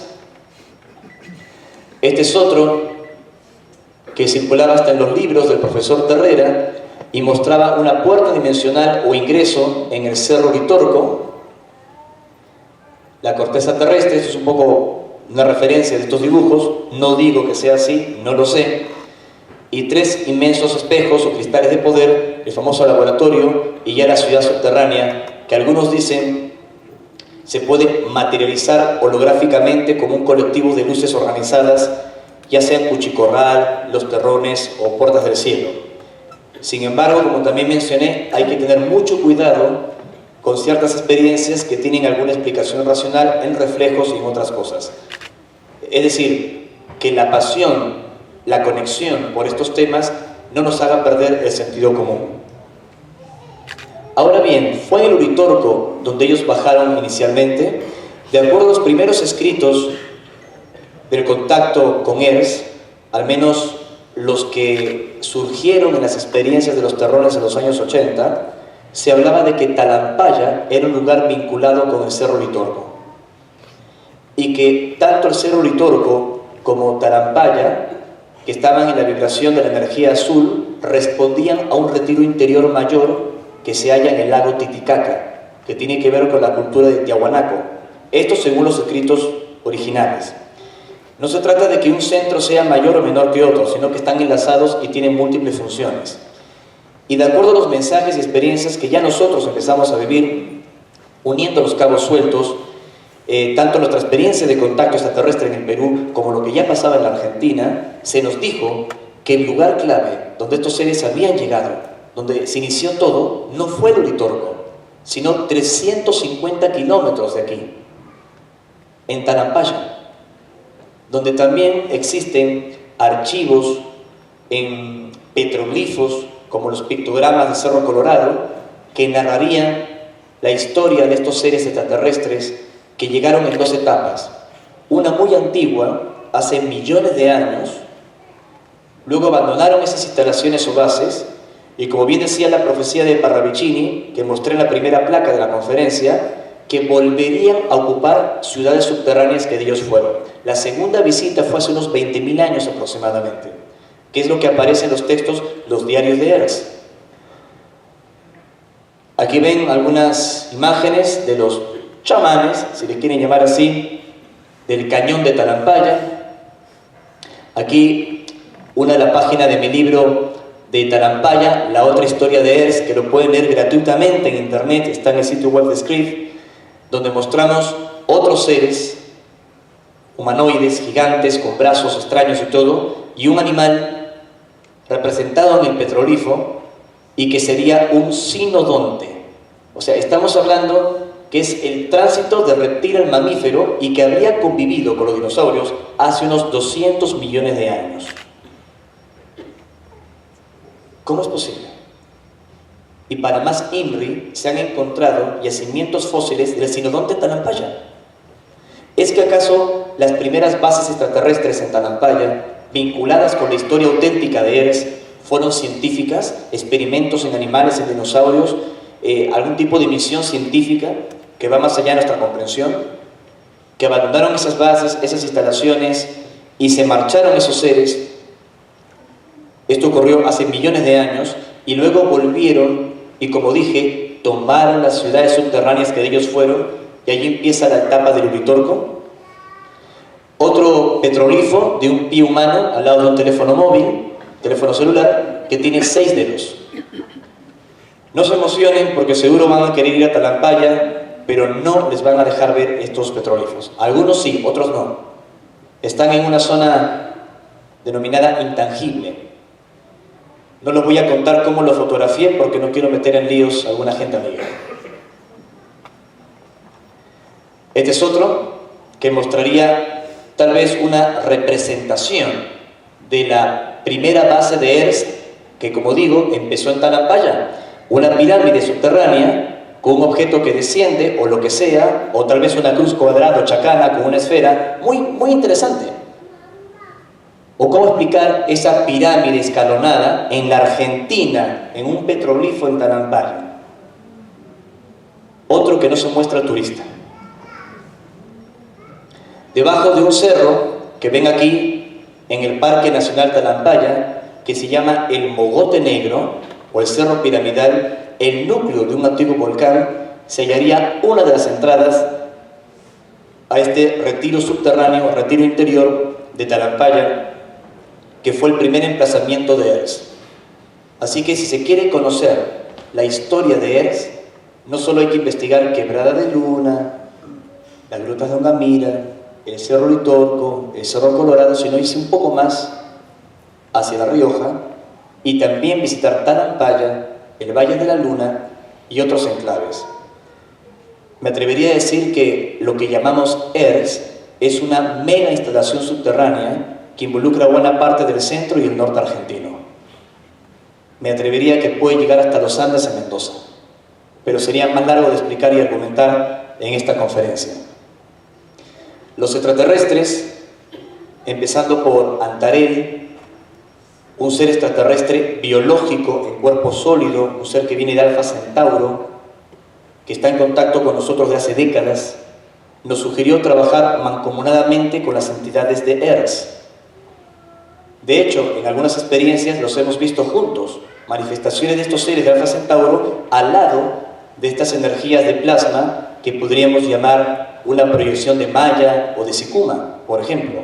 Este es otro que circulaba hasta en los libros del profesor Terrera y mostraba una puerta dimensional o ingreso en el Cerro Uritorco. La corteza terrestre, esto es un poco una referencia de estos dibujos, no digo que sea así, no lo sé. Y 3 inmensos espejos o cristales de poder, el famoso laboratorio y ya la ciudad subterránea, que algunos dicen se puede materializar holográficamente como un colectivo de luces organizadas, ya sean Cuchicorral, Los Terrones o Puertas del Cielo. Sin embargo, como también mencioné, hay que tener mucho cuidado con ciertas experiencias que tienen alguna explicación racional en reflejos y en otras cosas. Es decir, que la pasión, la conexión por estos temas no nos haga perder el sentido común. Ahora bien, fue en el Uritorco donde ellos bajaron inicialmente. De acuerdo a los primeros escritos del contacto con Earth, al menos los que surgieron en las experiencias de los terrones en los años 80, se hablaba de que Talampaya era un lugar vinculado con el Cerro Uritorco, y que tanto el Cerro Uritorco como Talampaya, que estaban en la vibración de la energía azul, respondían a un retiro interior mayor que se halla en el lago Titicaca, que tiene que ver con la cultura de Tiahuanaco. Esto según los escritos originales. No se trata de que un centro sea mayor o menor que otro, sino que están enlazados y tienen múltiples funciones. Y de acuerdo a los mensajes y experiencias que ya nosotros empezamos a vivir, uniendo los cabos sueltos, tanto nuestra experiencia de contacto extraterrestre en el Perú como lo que ya pasaba en la Argentina, se nos dijo que el lugar clave donde estos seres habían llegado, donde se inició todo, no fue el Uritorco, sino 350 kilómetros de aquí, en Talampaya, donde también existen archivos en petroglifos, como los pictogramas de Cerro Colorado, que narrarían la historia de estos seres extraterrestres que llegaron en 2 etapas. Una muy antigua, hace millones de años, luego abandonaron esas instalaciones o bases, y como bien decía la profecía de Parravicini, que mostré en la primera placa de la conferencia, que volverían a ocupar ciudades subterráneas que de ellos fueron. La segunda visita fue hace unos 20.000 años aproximadamente, que es lo que aparece en los textos, los diarios de Ers. Aquí ven algunas imágenes de los chamanes, si les quieren llamar así, del cañón de Talampaya. Aquí una de las páginas de mi libro de Talampaya, la otra historia de Ers, que lo pueden leer gratuitamente en internet, está en el sitio web de Script, donde mostramos otros seres humanoides, gigantes, con brazos extraños y todo, y un animal representado en el petroglifo y que sería un sinodonte. O sea, estamos hablando que es el tránsito de reptil al mamífero y que habría convivido con los dinosaurios hace unos 200 millones de años. ¿Cómo es posible? Y para más INRI se han encontrado yacimientos fósiles del sinodonte Talampaya. ¿Es que acaso las primeras bases extraterrestres en Talampaya, vinculadas con la historia auténtica de Ers, fueron científicas, experimentos en animales, en dinosaurios, algún tipo de misión científica que va más allá de nuestra comprensión, que abandonaron esas bases, esas instalaciones y se marcharon esos seres? Esto ocurrió hace millones de años y luego volvieron y, como dije, tomaron las ciudades subterráneas que de ellos fueron, y allí empieza la etapa del Uritorco. Otro petroglifo de un pie humano al lado de un teléfono móvil, teléfono celular, que tiene 6 dedos. No se emocionen porque seguro van a querer ir a Talampaya, pero no les van a dejar ver estos petroglifos. Algunos sí, otros no. Están en una zona denominada intangible. No les voy a contar cómo lo fotografié porque no quiero meter en líos a alguna gente amiga. Este es otro que mostraría tal vez una representación de la primera base de Ers, que, como digo, empezó en Talampaya. Una pirámide subterránea con un objeto que desciende, o lo que sea, o tal vez una cruz cuadrada o chacana con una esfera, muy interesante. ¿O cómo explicar esa pirámide escalonada en la Argentina, en un petroglifo en Talampaya? Otro que no se muestra al turista. Debajo de un cerro que ven aquí en el Parque Nacional Talampaya, que se llama el Mogote Negro, o el Cerro Piramidal, el núcleo de un antiguo volcán, se hallaría una de las entradas a este retiro subterráneo, retiro interior de Talampaya, que fue el primer emplazamiento de Ers. Así que si se quiere conocer la historia de Ers, no solo hay que investigar Quebrada de Luna, las grutas de Ongamira, el Cerro Uritorco, el Cerro Colorado, sino irse un poco más hacia La Rioja y también visitar Talampaya, el Valle de la Luna y otros enclaves. Me atrevería a decir que lo que llamamos Ers es una mega instalación subterránea que involucra buena parte del centro y el norte argentino. Me atrevería que puede llegar hasta los Andes en Mendoza, pero sería más largo de explicar y argumentar en esta conferencia. Los extraterrestres, empezando por Antarel, un ser extraterrestre biológico en cuerpo sólido, un ser que viene de Alfa Centauro, que está en contacto con nosotros de hace décadas, nos sugirió trabajar mancomunadamente con las entidades de Ers. De hecho, en algunas experiencias los hemos visto juntos, manifestaciones de estos seres de Alfa Centauro al lado de estas energías de plasma que podríamos llamar una proyección de Maya o de Sicuma, por ejemplo.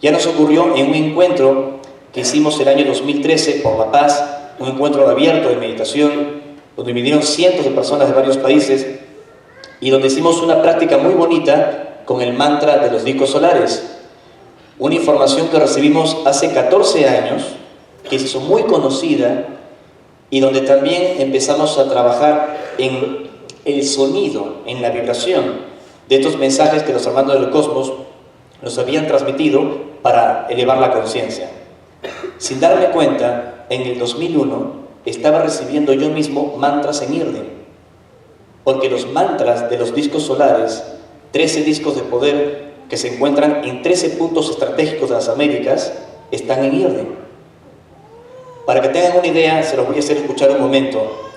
Ya nos ocurrió en un encuentro que hicimos el año 2013 por La Paz, un encuentro abierto de meditación, donde vinieron cientos de personas de varios países y donde hicimos una práctica muy bonita con el mantra de los discos solares. Una información que recibimos hace 14 años, que se hizo muy conocida y donde también empezamos a trabajar en el sonido, en la vibración de estos mensajes que los hermanos del cosmos nos habían transmitido para elevar la conciencia. Sin darme cuenta, en el 2001 estaba recibiendo yo mismo mantras en Irden, porque los mantras de los discos solares, 13 discos de poder, que se encuentran en 13 puntos estratégicos de las Américas, están en Irden. Para que tengan una idea, se los voy a hacer escuchar un momento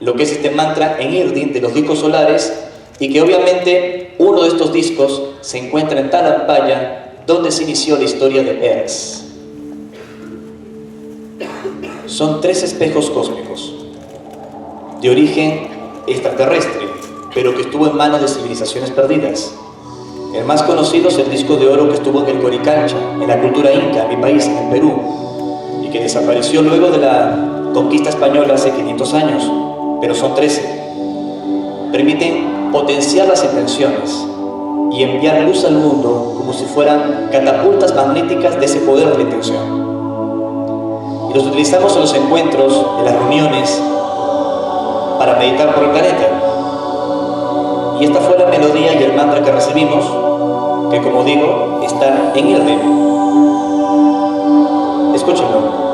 lo que es este mantra en Irden de los discos solares, y que obviamente uno de estos discos se encuentra en Talampaya, donde se inició la historia de Earth. Son 3 espejos cósmicos de origen extraterrestre, pero que estuvo en manos de civilizaciones perdidas. El más conocido es el disco de oro que estuvo en el Coricancha, en la cultura inca, en mi país, en el Perú, y que desapareció luego de la conquista española hace 500 años, pero son 13. Permiten potenciar las intenciones y enviar luz al mundo como si fueran catapultas magnéticas de ese poder de la intención. Y los utilizamos en los encuentros, en las reuniones, para meditar por el planeta. Y esta fue la melodía y el mantra que recibimos, que como digo, está en Irden. Escúchenlo.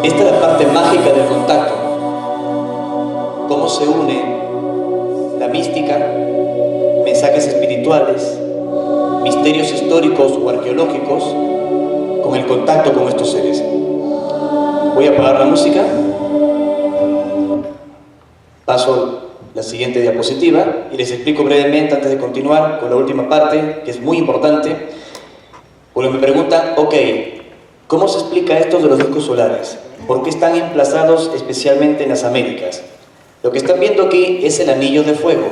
Esta es la parte mágica del contacto. Cómo se une la mística, mensajes espirituales, misterios históricos o arqueológicos con el contacto con estos seres. Voy a apagar la música. Paso la siguiente diapositiva y les explico brevemente antes de continuar con la última parte, que es muy importante, porque me preguntan, ok, ¿cómo se explica esto de los discos solares? ¿Por qué están emplazados especialmente en las Américas? Lo que están viendo aquí es el anillo de fuego.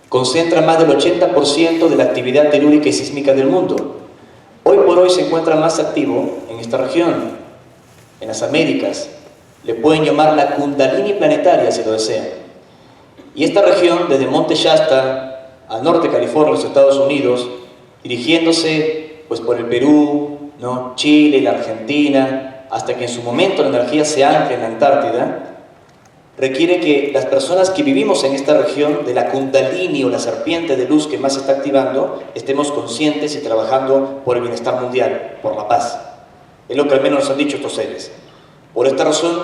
Concentra más del 80% de la actividad telúrica y sísmica del mundo. Hoy por hoy se encuentra más activo en esta región, en las Américas. Le pueden llamar la Kundalini planetaria si lo desean. Y esta región, desde Monte Shasta al norte de California, los Estados Unidos, dirigiéndose pues por el Perú, ¿no?, Chile, la Argentina, hasta que en su momento la energía se ancle en la Antártida, requiere que las personas que vivimos en esta región de la Kundalini o la serpiente de luz que más se está activando, estemos conscientes y trabajando por el bienestar mundial, por la paz. Es lo que al menos nos han dicho estos seres. Por esta razón,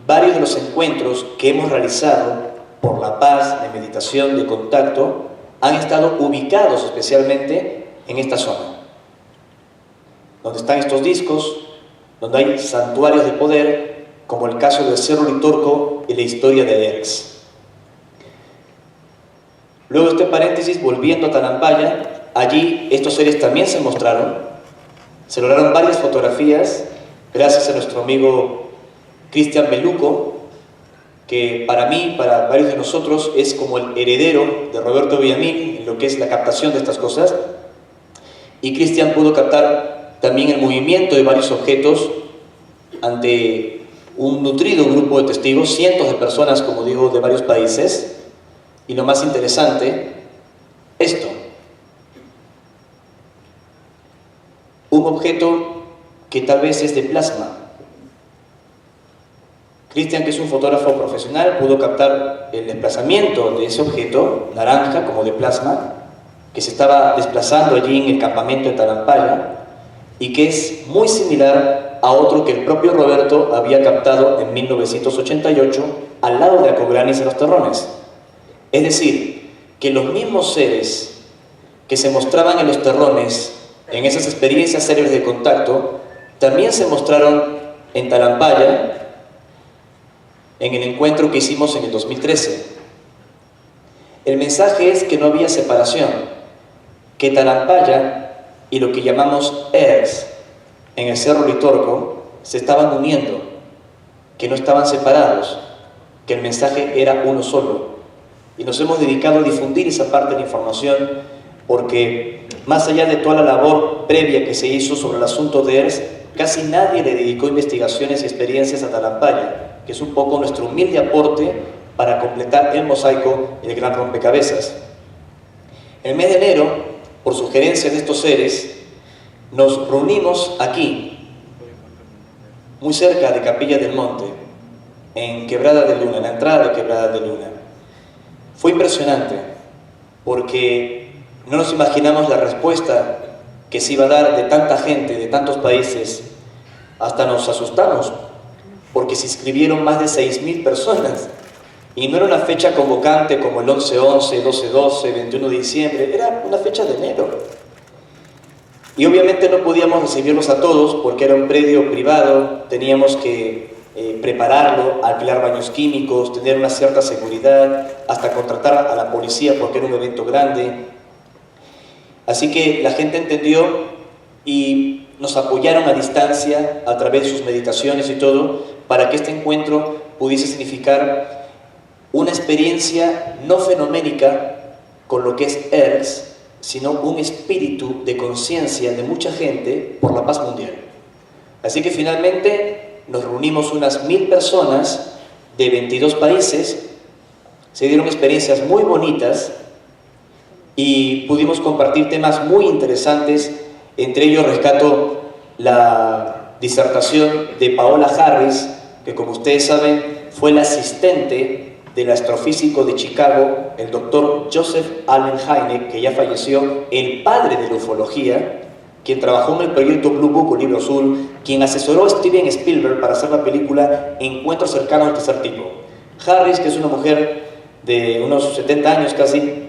varios de los encuentros que hemos realizado por la paz, de meditación, de contacto, han estado ubicados especialmente en esta zona, donde están estos discos, donde hay santuarios de poder, como el caso del Cerro Uritorco y la historia de Eres. Luego este paréntesis, volviendo a Talampaya, allí estos seres también se mostraron, se lograron varias fotografías, gracias a nuestro amigo Cristian Beluco, que para mí, para varios de nosotros, es como el heredero de Roberto Villamil en lo que es la captación de estas cosas. Y Cristian pudo captar también el movimiento de varios objetos ante un nutrido grupo de testigos, cientos de personas, como digo, de varios países. Y lo más interesante, esto. Un objeto que tal vez es de plasma. Cristian, que es un fotógrafo profesional, pudo captar el desplazamiento de ese objeto, naranja, como de plasma, que se estaba desplazando allí en el campamento de Talampaya, y que es muy similar a otro que el propio Roberto había captado en 1988 al lado de Acogranis en los Terrones. Es decir, que los mismos seres que se mostraban en los Terrones, en esas experiencias célebres de contacto, también se mostraron en Talampaya, en el encuentro que hicimos en el 2013. El mensaje es que no había separación, que Talampaya y lo que llamamos Earth en el Cerro Uritorco se estaban uniendo, que no estaban separados, que el mensaje era uno solo. Y nos hemos dedicado a difundir esa parte de la información porque más allá de toda la labor previa que se hizo sobre el asunto de ERS, casi nadie le dedicó investigaciones y experiencias a Talampaya, que es un poco nuestro humilde aporte para completar el mosaico y el gran rompecabezas. En el mes de enero, por sugerencia de estos seres, nos reunimos aquí, muy cerca de Capilla del Monte, en Quebrada de Luna, en la entrada de Quebrada de Luna. Fue impresionante, porque no nos imaginamos la respuesta que se iba a dar de tanta gente, de tantos países. Hasta nos asustamos, porque se inscribieron más de 6.000 personas. Y no era una fecha convocante como el 11-11, 12-12, 21 de diciembre, era una fecha de enero. Y obviamente no podíamos recibirlos a todos porque era un predio privado, teníamos que prepararlo, alquilar baños químicos, tener una cierta seguridad, hasta contratar a la policía porque era un evento grande. Así que la gente entendió y nos apoyaron a distancia a través de sus meditaciones y todo, para que este encuentro pudiese significar una experiencia no fenoménica con lo que es ERS, sino un espíritu de conciencia de mucha gente por la paz mundial. Así que finalmente nos reunimos unas 1.000 personas de 22 países, se dieron experiencias muy bonitas y pudimos compartir temas muy interesantes. Entre ellos rescato la disertación de Paola Harris, que como ustedes saben fue la asistente del astrofísico de Chicago, el doctor Joseph Allen Hynek, que ya falleció, el padre de la ufología, quien trabajó en el proyecto Blue Book o Libro Azul, quien asesoró a Steven Spielberg para hacer la película Encuentros cercanos al tercer tipo. Harris, que es una mujer de unos 70 años casi,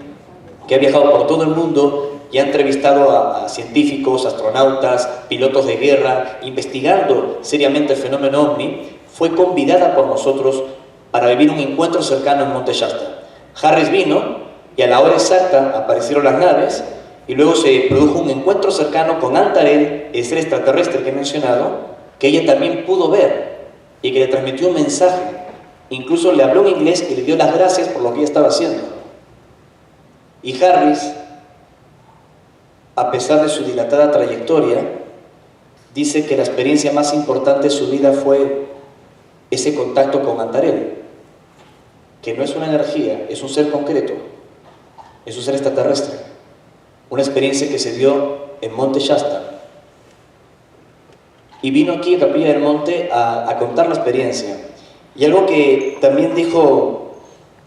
que ha viajado por todo el mundo y ha entrevistado a científicos, astronautas, pilotos de guerra, investigando seriamente el fenómeno OVNI, fue convidada por nosotros para vivir un encuentro cercano en Monte Shasta. Harris vino y a la hora exacta aparecieron las naves y luego se produjo un encuentro cercano con Antarel, el ser extraterrestre que he mencionado, que ella también pudo ver y que le transmitió un mensaje. Incluso le habló en inglés y le dio las gracias por lo que ella estaba haciendo. Y Harris, a pesar de su dilatada trayectoria, dice que la experiencia más importante de su vida fue ese contacto con Antarel, que no es una energía, es un ser concreto, es un ser extraterrestre. Una experiencia que se dio en Monte Shasta. Y vino aquí a Capilla del Monte a contar la experiencia. Y algo que también dijo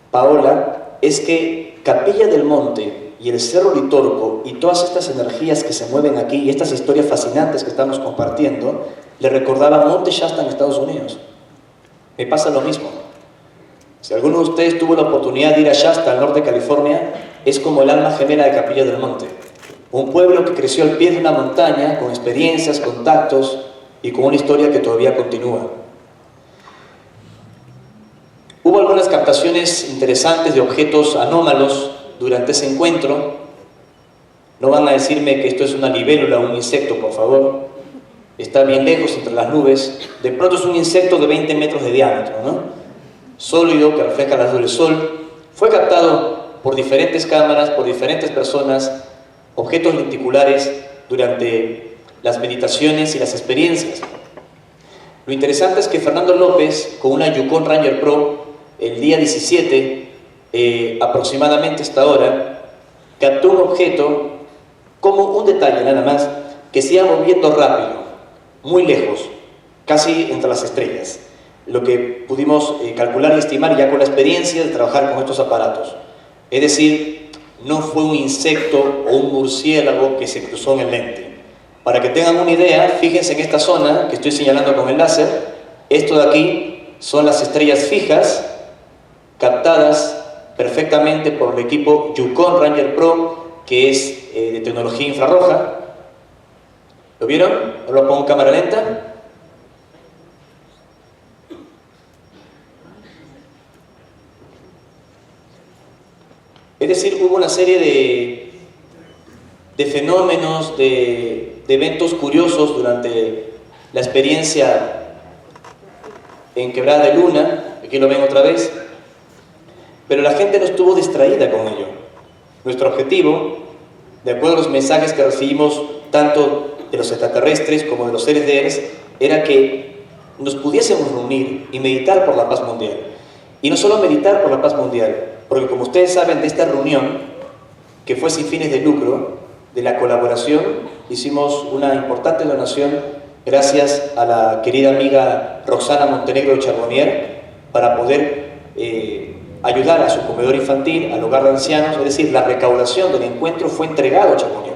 Paola es que Capilla del Monte y el Cerro Litorco y todas estas energías que se mueven aquí y estas historias fascinantes que estamos compartiendo le recordaban Monte Shasta en Estados Unidos. Me pasa lo mismo. Si alguno de ustedes tuvo la oportunidad de ir a Shasta, al norte de California, es como el alma gemela de Capilla del Monte. Un pueblo que creció al pie de una montaña, con experiencias, contactos y con una historia que todavía continúa. Hubo algunas captaciones interesantes de objetos anómalos durante ese encuentro. No van a decirme que esto es una libélula o un insecto, por favor. Está bien lejos entre las nubes. De pronto es un insecto de 20 metros de diámetro, ¿no? Sólido, que refleja la luz del sol. Fue captado por diferentes cámaras, por diferentes personas, objetos lenticulares durante las meditaciones y las experiencias. Lo interesante es que Fernando López, con una Yukon Ranger Pro, el día 17, aproximadamente hasta ahora, captó un objeto, como un detalle nada más, que se iba moviendo rápido, muy lejos, casi entre las estrellas. Lo que pudimos calcular y estimar ya con la experiencia de trabajar con estos aparatos. Es decir, no fue un insecto o un murciélago que se cruzó en el lente. Para que tengan una idea, fíjense en esta zona que estoy señalando con el láser. Esto de aquí son las estrellas fijas, captadas perfectamente por el equipo Yukon Ranger Pro, que es de tecnología infrarroja. ¿Lo vieron? Ahora lo pongo en cámara lenta. Es decir, hubo una serie de fenómenos, de eventos curiosos durante la experiencia en Quebrada de Luna. Aquí lo ven otra vez. Pero la gente no estuvo distraída con ello. Nuestro objetivo, de acuerdo a los mensajes que recibimos tanto de los extraterrestres como de los seres de Ers, era que nos pudiésemos reunir y meditar por la paz mundial. Y no solo meditar por la paz mundial, porque como ustedes saben de esta reunión, que fue sin fines de lucro, de la colaboración, hicimos una importante donación gracias a la querida amiga Roxana Montenegro Charbonnier para poder ayudar a su comedor infantil, al hogar de ancianos, es decir, la recaudación del encuentro fue entregado a Charbonnier.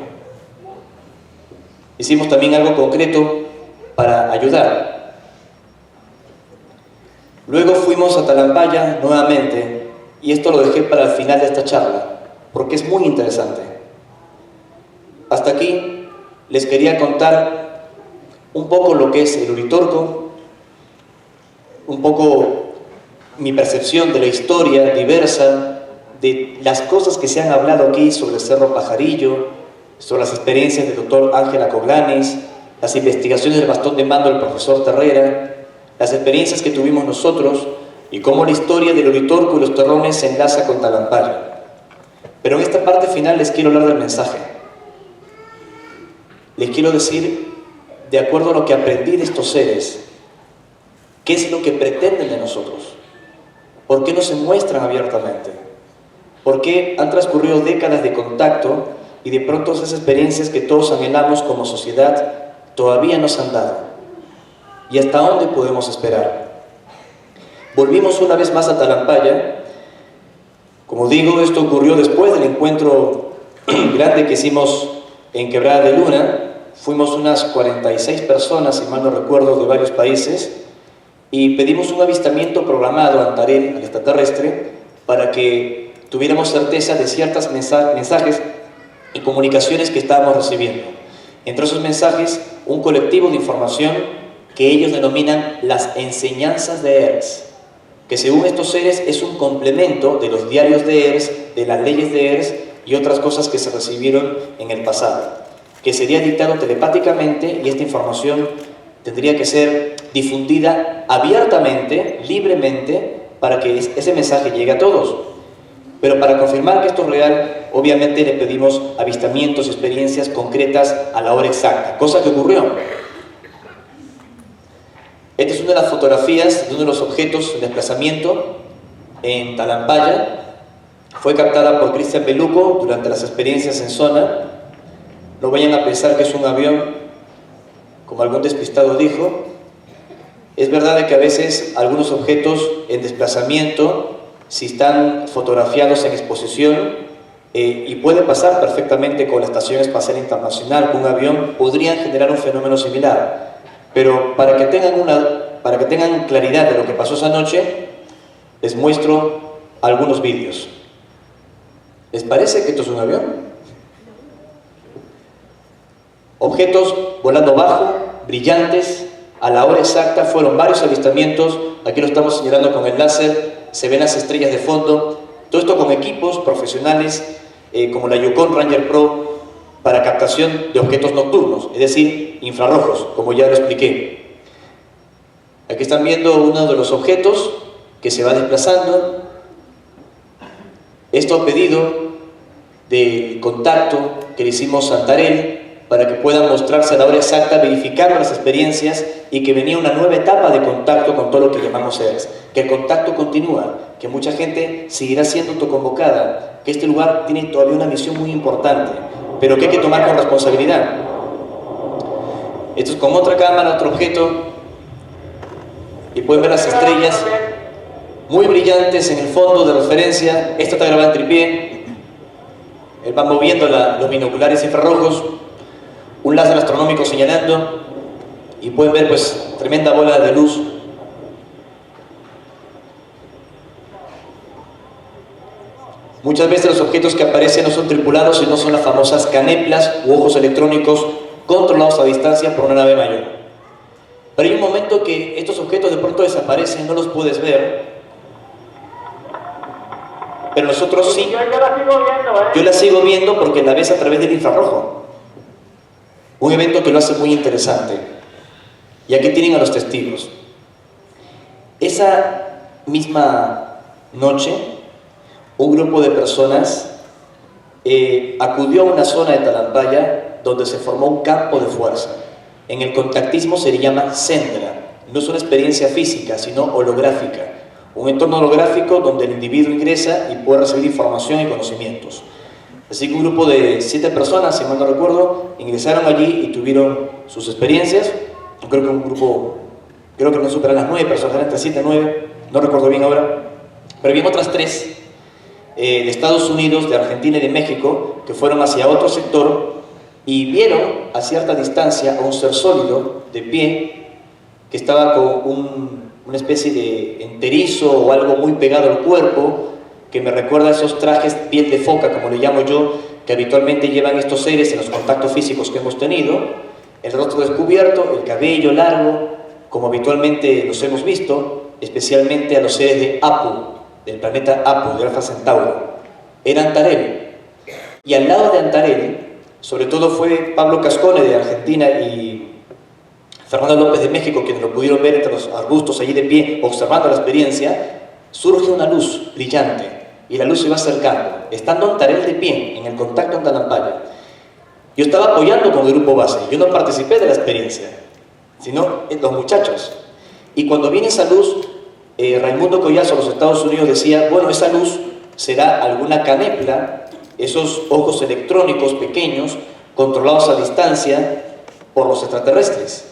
Hicimos también algo concreto para ayudar. Luego fuimos a Talampaya nuevamente, y esto lo dejé para el final de esta charla, porque es muy interesante. Hasta aquí les quería contar un poco lo que es el Uritorco, un poco mi percepción de la historia diversa, de las cosas que se han hablado aquí sobre el Cerro Pajarillo, sobre las experiencias del doctor Ángel Acoglanes, las investigaciones del bastón de mando del profesor Terrera, las experiencias que tuvimos nosotros y cómo la historia del Uritorco y los terrones se enlaza con Talampaya. Pero en esta parte final les quiero hablar del mensaje. Les quiero decir, de acuerdo a lo que aprendí de estos seres, qué es lo que pretenden de nosotros, por qué no se muestran abiertamente, por qué han transcurrido décadas de contacto y de pronto esas experiencias que todos anhelamos como sociedad todavía no se han dado. ¿Y hasta dónde podemos esperar? Volvimos una vez más a Talampaya. Como digo, esto ocurrió después del encuentro grande que hicimos en Quebrada de Luna. Fuimos unas 46 personas, si mal no recuerdo, de varios países, y pedimos un avistamiento programado a Antarel, al extraterrestre, para que tuviéramos certeza de ciertos mensajes y comunicaciones que estábamos recibiendo. Entre esos mensajes, un colectivo de información que ellos denominan las enseñanzas de Ers, que según estos seres es un complemento de los diarios de Ers, de las leyes de Ers y otras cosas que se recibieron en el pasado, que sería dictado telepáticamente, y esta información tendría que ser difundida abiertamente, libremente, para que ese mensaje llegue a todos. Pero para confirmar que esto es real, obviamente le pedimos avistamientos, experiencias concretas a la hora exacta, cosa que ocurrió. Esta es una de las fotografías de uno de los objetos de desplazamiento en Talampaya. Fue captada por Cristian Beluco durante las experiencias en zona. No vayan a pensar que es un avión, como algún despistado dijo. Es verdad de que a veces algunos objetos en desplazamiento, si están fotografiados en exposición, y puede pasar perfectamente con la Estación Espacial Internacional, con un avión, podrían generar un fenómeno similar. Pero para que tengan claridad de lo que pasó esa noche, les muestro algunos vídeos. ¿Les parece que esto es un avión? Objetos volando bajo, brillantes, a la hora exacta, fueron varios avistamientos. Aquí lo estamos señalando con el láser, se ven las estrellas de fondo. Todo esto con equipos profesionales como la Yukon Ranger Pro para captación de objetos nocturnos, es decir, infrarrojos, como ya lo expliqué. Aquí están viendo uno de los objetos que se va desplazando. Esto a pedido del contacto que le hicimos a Antarel para que puedan mostrarse a la hora exacta, verificando las experiencias y que venía una nueva etapa de contacto con todo lo que llamamos Ers. Que el contacto continúa, que mucha gente seguirá siendo autoconvocada, que este lugar tiene todavía una misión muy importante, pero que hay que tomar con responsabilidad. Esto es con otra cámara, otro objeto, y pueden ver las estrellas muy brillantes en el fondo de referencia. Esto está grabado en tripié. Él va moviendo los binoculares infrarrojos, un láser astronómico señalando, y pueden ver pues tremenda bola de luz. Muchas veces los objetos que aparecen no son tripulados, sino son las famosas caneplas u ojos electrónicos controlados a distancia por una nave mayor. Pero hay un momento que estos objetos de pronto desaparecen, no los puedes ver, pero nosotros sí. Yo la sigo viendo, Yo la sigo viendo porque la ves a través del infrarrojo. Un evento que lo hace muy interesante. Y aquí tienen a los testigos. Esa misma noche, un grupo de personas acudió a una zona de Talampaya donde se formó un campo de fuerza. En el contactismo se le llama sendra. No es una experiencia física, sino holográfica. Un entorno holográfico donde el individuo ingresa y puede recibir información y conocimientos. Así que un grupo de 7 personas, si mal no recuerdo, ingresaron allí y tuvieron sus experiencias. Creo que un grupo, creo que no superan las 9 personas, eran entre 7 y 9, no recuerdo bien ahora. Pero bien otras 3 de Estados Unidos, de Argentina y de México, que fueron hacia otro sector y vieron a cierta distancia a un ser sólido, de pie, que estaba con una especie de enterizo o algo muy pegado al cuerpo, que me recuerda a esos trajes piel de foca, como le llamo yo, que habitualmente llevan estos seres en los contactos físicos que hemos tenido, el rostro descubierto, el cabello largo, como habitualmente los hemos visto, especialmente a los seres de Apu, del planeta Apu, de Alfa Centauro. Era Antarel. Y al lado de Antarel, sobre todo fue Pablo Cascone de Argentina y Fernando López de México, quienes lo pudieron ver entre los arbustos allí de pie, observando la experiencia, surge una luz brillante y la luz se va acercando, estando Antarel de pie en el contacto en Talampaya. Yo estaba apoyando con el grupo base, yo no participé de la experiencia, sino los muchachos. Y cuando viene esa luz, Raimundo Collazo, de los Estados Unidos, decía, bueno, esa luz será alguna canepla, esos ojos electrónicos pequeños, controlados a distancia por los extraterrestres.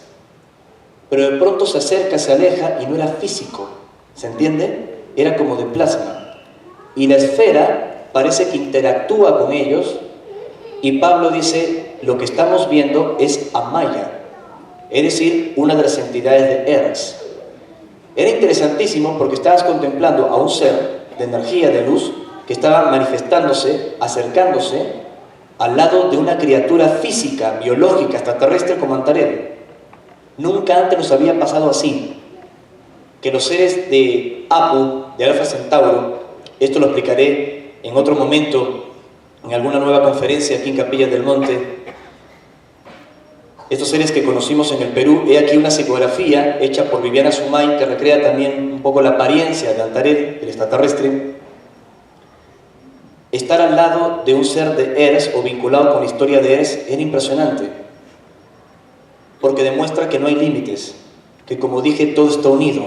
Pero de pronto se acerca, se aleja y no era físico, ¿se entiende? Era como de plasma. Y la esfera parece que interactúa con ellos y Pablo dice, lo que estamos viendo es Amaya, es decir, una de las entidades de Earth. Era interesantísimo porque estabas contemplando a un ser de energía, de luz, que estaba manifestándose, acercándose al lado de una criatura física, biológica, extraterrestre como Antarel. Nunca antes nos había pasado así, que los seres de Apu, de Alfa Centauro, esto lo explicaré en otro momento, en alguna nueva conferencia aquí en Capilla del Monte, estos seres que conocimos en el Perú, he aquí una psicografía hecha por Viviana Sumay, que recrea también un poco la apariencia de Antarel, el extraterrestre. Estar al lado de un ser de Earth o vinculado con la historia de Earth era impresionante, porque demuestra que no hay límites, que como dije, todo está unido.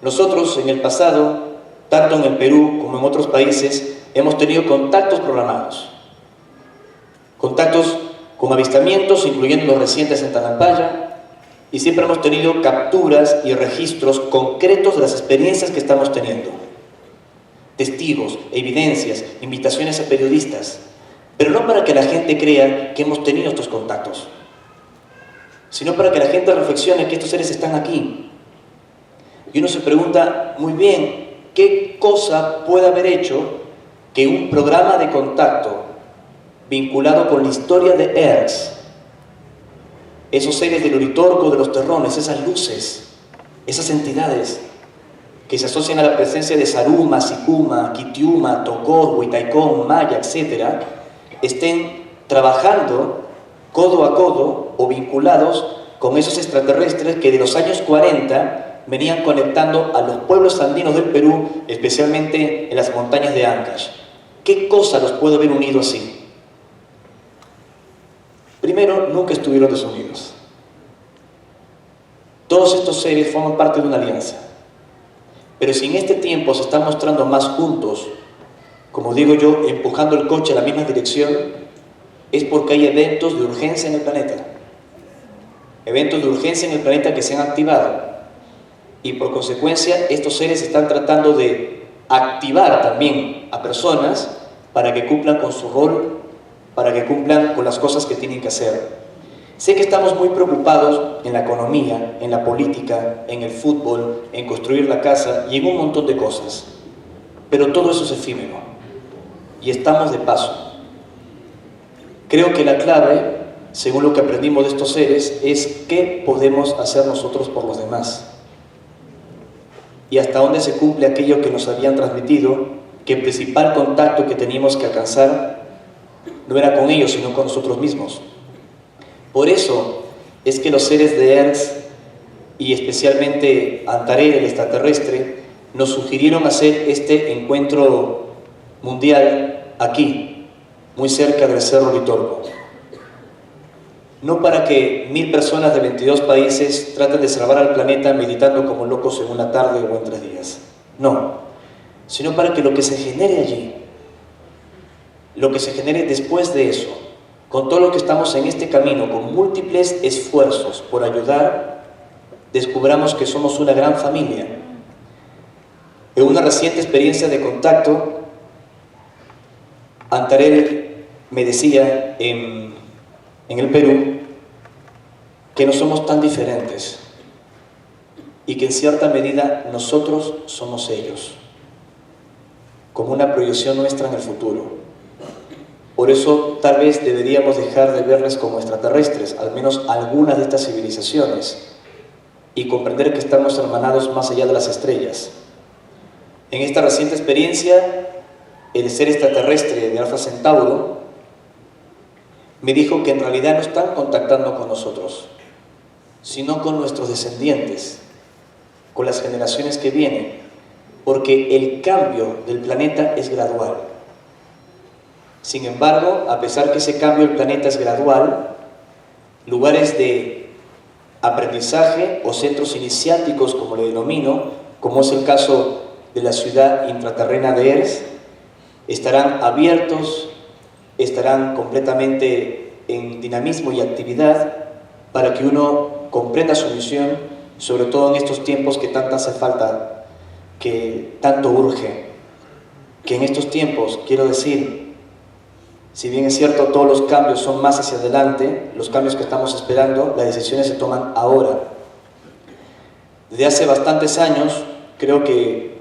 Nosotros en el pasado, tanto en el Perú como en otros países, hemos tenido contactos programados, contactos con avistamientos, incluyendo los recientes en Talampaya, y siempre hemos tenido capturas y registros concretos de las experiencias que estamos teniendo. Testigos, evidencias, invitaciones a periodistas, pero no para que la gente crea que hemos tenido estos contactos, sino para que la gente reflexione que estos seres están aquí. Y uno se pregunta, muy bien, ¿qué cosa puede haber hecho que un programa de contacto vinculado con la historia de Earth, esos seres del Uritorco, de los terrones, esas luces, esas entidades que se asocian a la presencia de Saruma, Sicuma, Kitiuma, Tokor, Huitaicón, Maya, etc., estén trabajando codo a codo o vinculados con esos extraterrestres que de los años 40 venían conectando a los pueblos andinos del Perú, especialmente en las montañas de Ancash. ¿Qué cosa los puede haber unido así? Primero, nunca estuvieron desunidos. Todos estos seres forman parte de una alianza. Pero si en este tiempo se están mostrando más juntos, como digo yo, empujando el coche en la misma dirección, es porque hay eventos de urgencia en el planeta. Eventos de urgencia en el planeta que se han activado. Y por consecuencia, estos seres están tratando de activar también a personas para que cumplan con su rol, para que cumplan con las cosas que tienen que hacer. Sé que estamos muy preocupados en la economía, en la política, en el fútbol, en construir la casa y en un montón de cosas. Pero todo eso es efímero y estamos de paso. Creo que la clave, según lo que aprendimos de estos seres, es qué podemos hacer nosotros por los demás. Y hasta dónde se cumple aquello que nos habían transmitido, que el principal contacto que teníamos que alcanzar no era con ellos, sino con nosotros mismos. Por eso es que los seres de Earth, y especialmente Antarel, el extraterrestre, nos sugirieron hacer este encuentro mundial aquí, muy cerca del Cerro Uritorco. No para que 1000 personas de 22 países traten de salvar al planeta meditando como locos en una tarde o en 3 días. No, sino para que lo que se genere allí, lo que se genere después de eso, con todo lo que estamos en este camino, con múltiples esfuerzos por ayudar, descubramos que somos una gran familia. En una reciente experiencia de contacto, Antarel me decía en el Perú que no somos tan diferentes y que en cierta medida nosotros somos ellos, como una proyección nuestra en el futuro. Por eso tal vez deberíamos dejar de verles como extraterrestres, al menos algunas de estas civilizaciones, y comprender que estamos hermanados más allá de las estrellas. En esta reciente experiencia, el ser extraterrestre de Alfa Centauro me dijo que en realidad no están contactando con nosotros, sino con nuestros descendientes, con las generaciones que vienen, porque el cambio del planeta es gradual. Sin embargo, a pesar que ese cambio del planeta es gradual, lugares de aprendizaje o centros iniciáticos, como le denomino, como es el caso de la ciudad intraterrena de Ers, estarán abiertos, estarán completamente en dinamismo y actividad para que uno comprenda su misión, sobre todo en estos tiempos que tanto hace falta, que tanto urge, que en estos tiempos, quiero decir, si bien es cierto todos los cambios son más hacia adelante, los cambios que estamos esperando, las decisiones se toman ahora. Desde hace bastantes años, creo que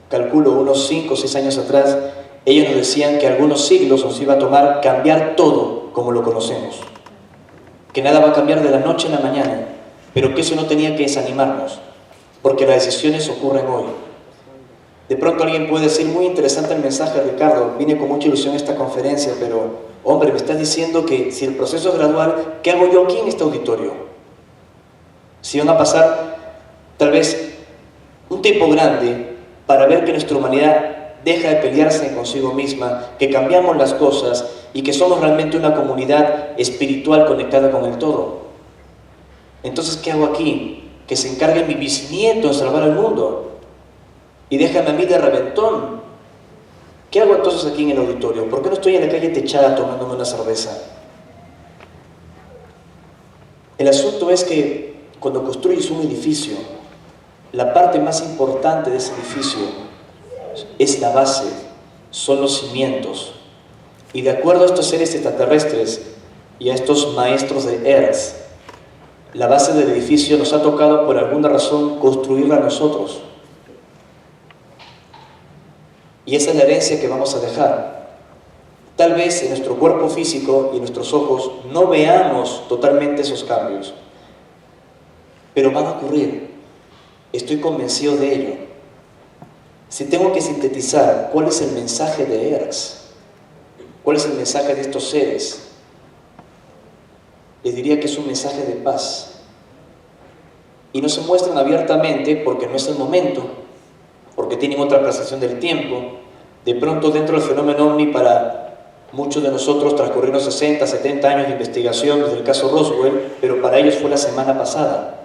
calculo unos 5 o 6 años atrás, ellos nos decían que algunos siglos nos iba a tomar cambiar todo como lo conocemos, que nada va a cambiar de la noche a la mañana, pero que eso no tenía que desanimarnos, porque las decisiones ocurren hoy. De pronto alguien puede decir, muy interesante el mensaje, Ricardo, vine con mucha ilusión a esta conferencia, pero hombre, me estás diciendo que si el proceso es gradual, ¿qué hago yo aquí en este auditorio? Si van a pasar tal vez un tiempo grande para ver que nuestra humanidad deja de pelearse consigo misma, que cambiamos las cosas y que somos realmente una comunidad espiritual conectada con el todo. Entonces, ¿qué hago aquí? Que se encargue mi bisnieto en salvar al mundo y déjame a mí de reventón. ¿Qué hago entonces aquí en el auditorio? ¿Por qué no estoy en la calle techada tomándome una cerveza? El asunto es que cuando construyes un edificio, la parte más importante de ese edificio es la base, son los cimientos. Y de acuerdo a estos seres extraterrestres y a estos maestros de Ers, la base del edificio nos ha tocado por alguna razón construirla nosotros. Y esa es la herencia que vamos a dejar. Tal vez en nuestro cuerpo físico y en nuestros ojos no veamos totalmente esos cambios, pero van a ocurrir. Estoy convencido de ello. Si tengo que sintetizar cuál es el mensaje de Ers, cuál es el mensaje de estos seres, les diría que es un mensaje de paz. Y no se muestran abiertamente porque no es el momento, porque tienen otra percepción del tiempo. De pronto, dentro del fenómeno OVNI, para muchos de nosotros transcurrieron 60, 70 años de investigación desde el caso Roswell, pero para ellos fue la semana pasada.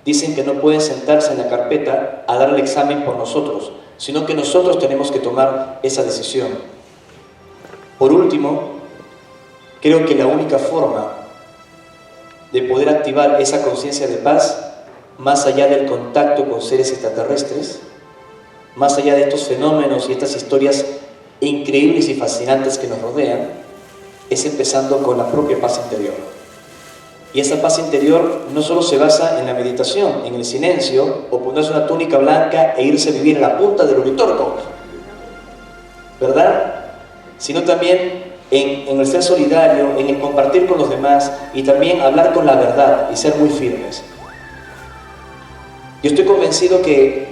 Dicen que no pueden sentarse en la carpeta a dar el examen por nosotros, sino que nosotros tenemos que tomar esa decisión. Por último, creo que la única forma de poder activar esa conciencia de paz, más allá del contacto con seres extraterrestres, más allá de estos fenómenos y estas historias increíbles y fascinantes que nos rodean, es empezando con la propia paz interior. Y esa paz interior no solo se basa en la meditación, en el silencio, o ponerse una túnica blanca e irse a vivir a la punta del Uritorco, ¿verdad? Sino también en el ser solidario, en el compartir con los demás y también hablar con la verdad y ser muy firmes. Yo estoy convencido que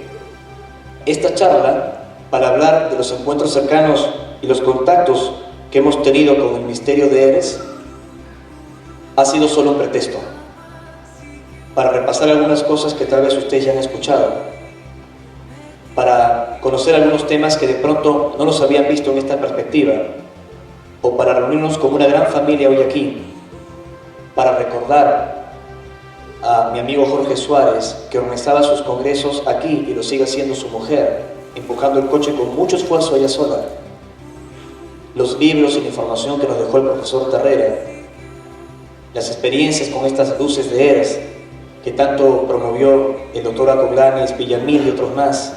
esta charla, para hablar de los encuentros cercanos y los contactos que hemos tenido con el misterio de Ers, ha sido solo un pretexto para repasar algunas cosas que tal vez ustedes ya han escuchado, para conocer algunos temas que de pronto no los habían visto en esta perspectiva, o para reunirnos como una gran familia hoy aquí, para recordar a mi amigo Jorge Suárez, que organizaba sus congresos aquí y lo sigue haciendo su mujer, empujando el coche con mucho esfuerzo ella sola. Los libros y la información que nos dejó el profesor Terrera, las experiencias con estas luces de ERS que tanto promovió el doctor Acoglanes, Villamil y otros más,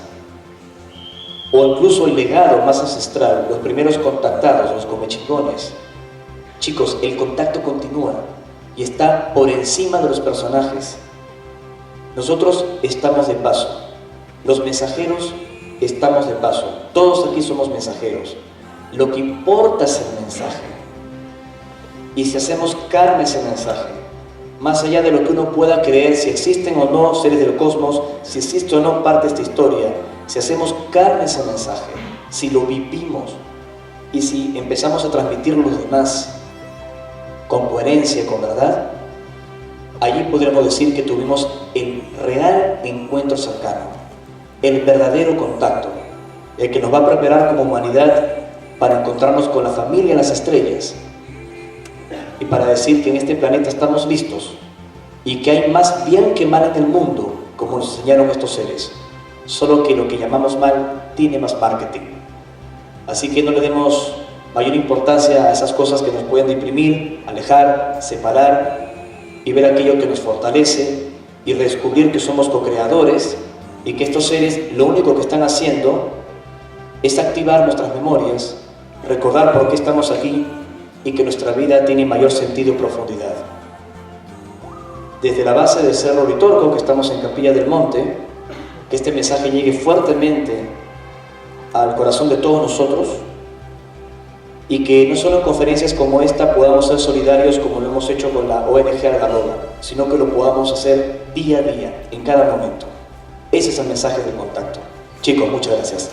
o incluso el legado más ancestral, los primeros contactados, los comechingones. Chicos, el contacto continúa y está por encima de los personajes. Nosotros estamos de paso, los mensajeros estamos de paso, todos aquí somos mensajeros. Lo que importa es el mensaje. Y si hacemos carne ese mensaje, más allá de lo que uno pueda creer, si existen o no seres del cosmos, si existe o no parte de esta historia, si hacemos carne ese mensaje, si lo vivimos y si empezamos a transmitirlo a los demás con coherencia, con verdad, allí podríamos decir que tuvimos el real encuentro cercano, el verdadero contacto, el que nos va a preparar como humanidad para encontrarnos con la familia en las estrellas y para decir que en este planeta estamos listos y que hay más bien que mal en el mundo, como nos enseñaron estos seres, solo que lo que llamamos mal tiene más marketing. Así que no le demos mayor importancia a esas cosas que nos pueden deprimir, alejar, separar y ver aquello que nos fortalece y redescubrir que somos co-creadores y que estos seres lo único que están haciendo es activar nuestras memorias, recordar por qué estamos aquí y que nuestra vida tiene mayor sentido y profundidad. Desde la base del Cerro Uritorco, que estamos en Capilla del Monte, que este mensaje llegue fuertemente al corazón de todos nosotros y que no solo en conferencias como esta podamos ser solidarios como lo hemos hecho con la ONG Algarroba, sino que lo podamos hacer día a día, en cada momento. Ese es el mensaje del contacto. Chicos, muchas gracias.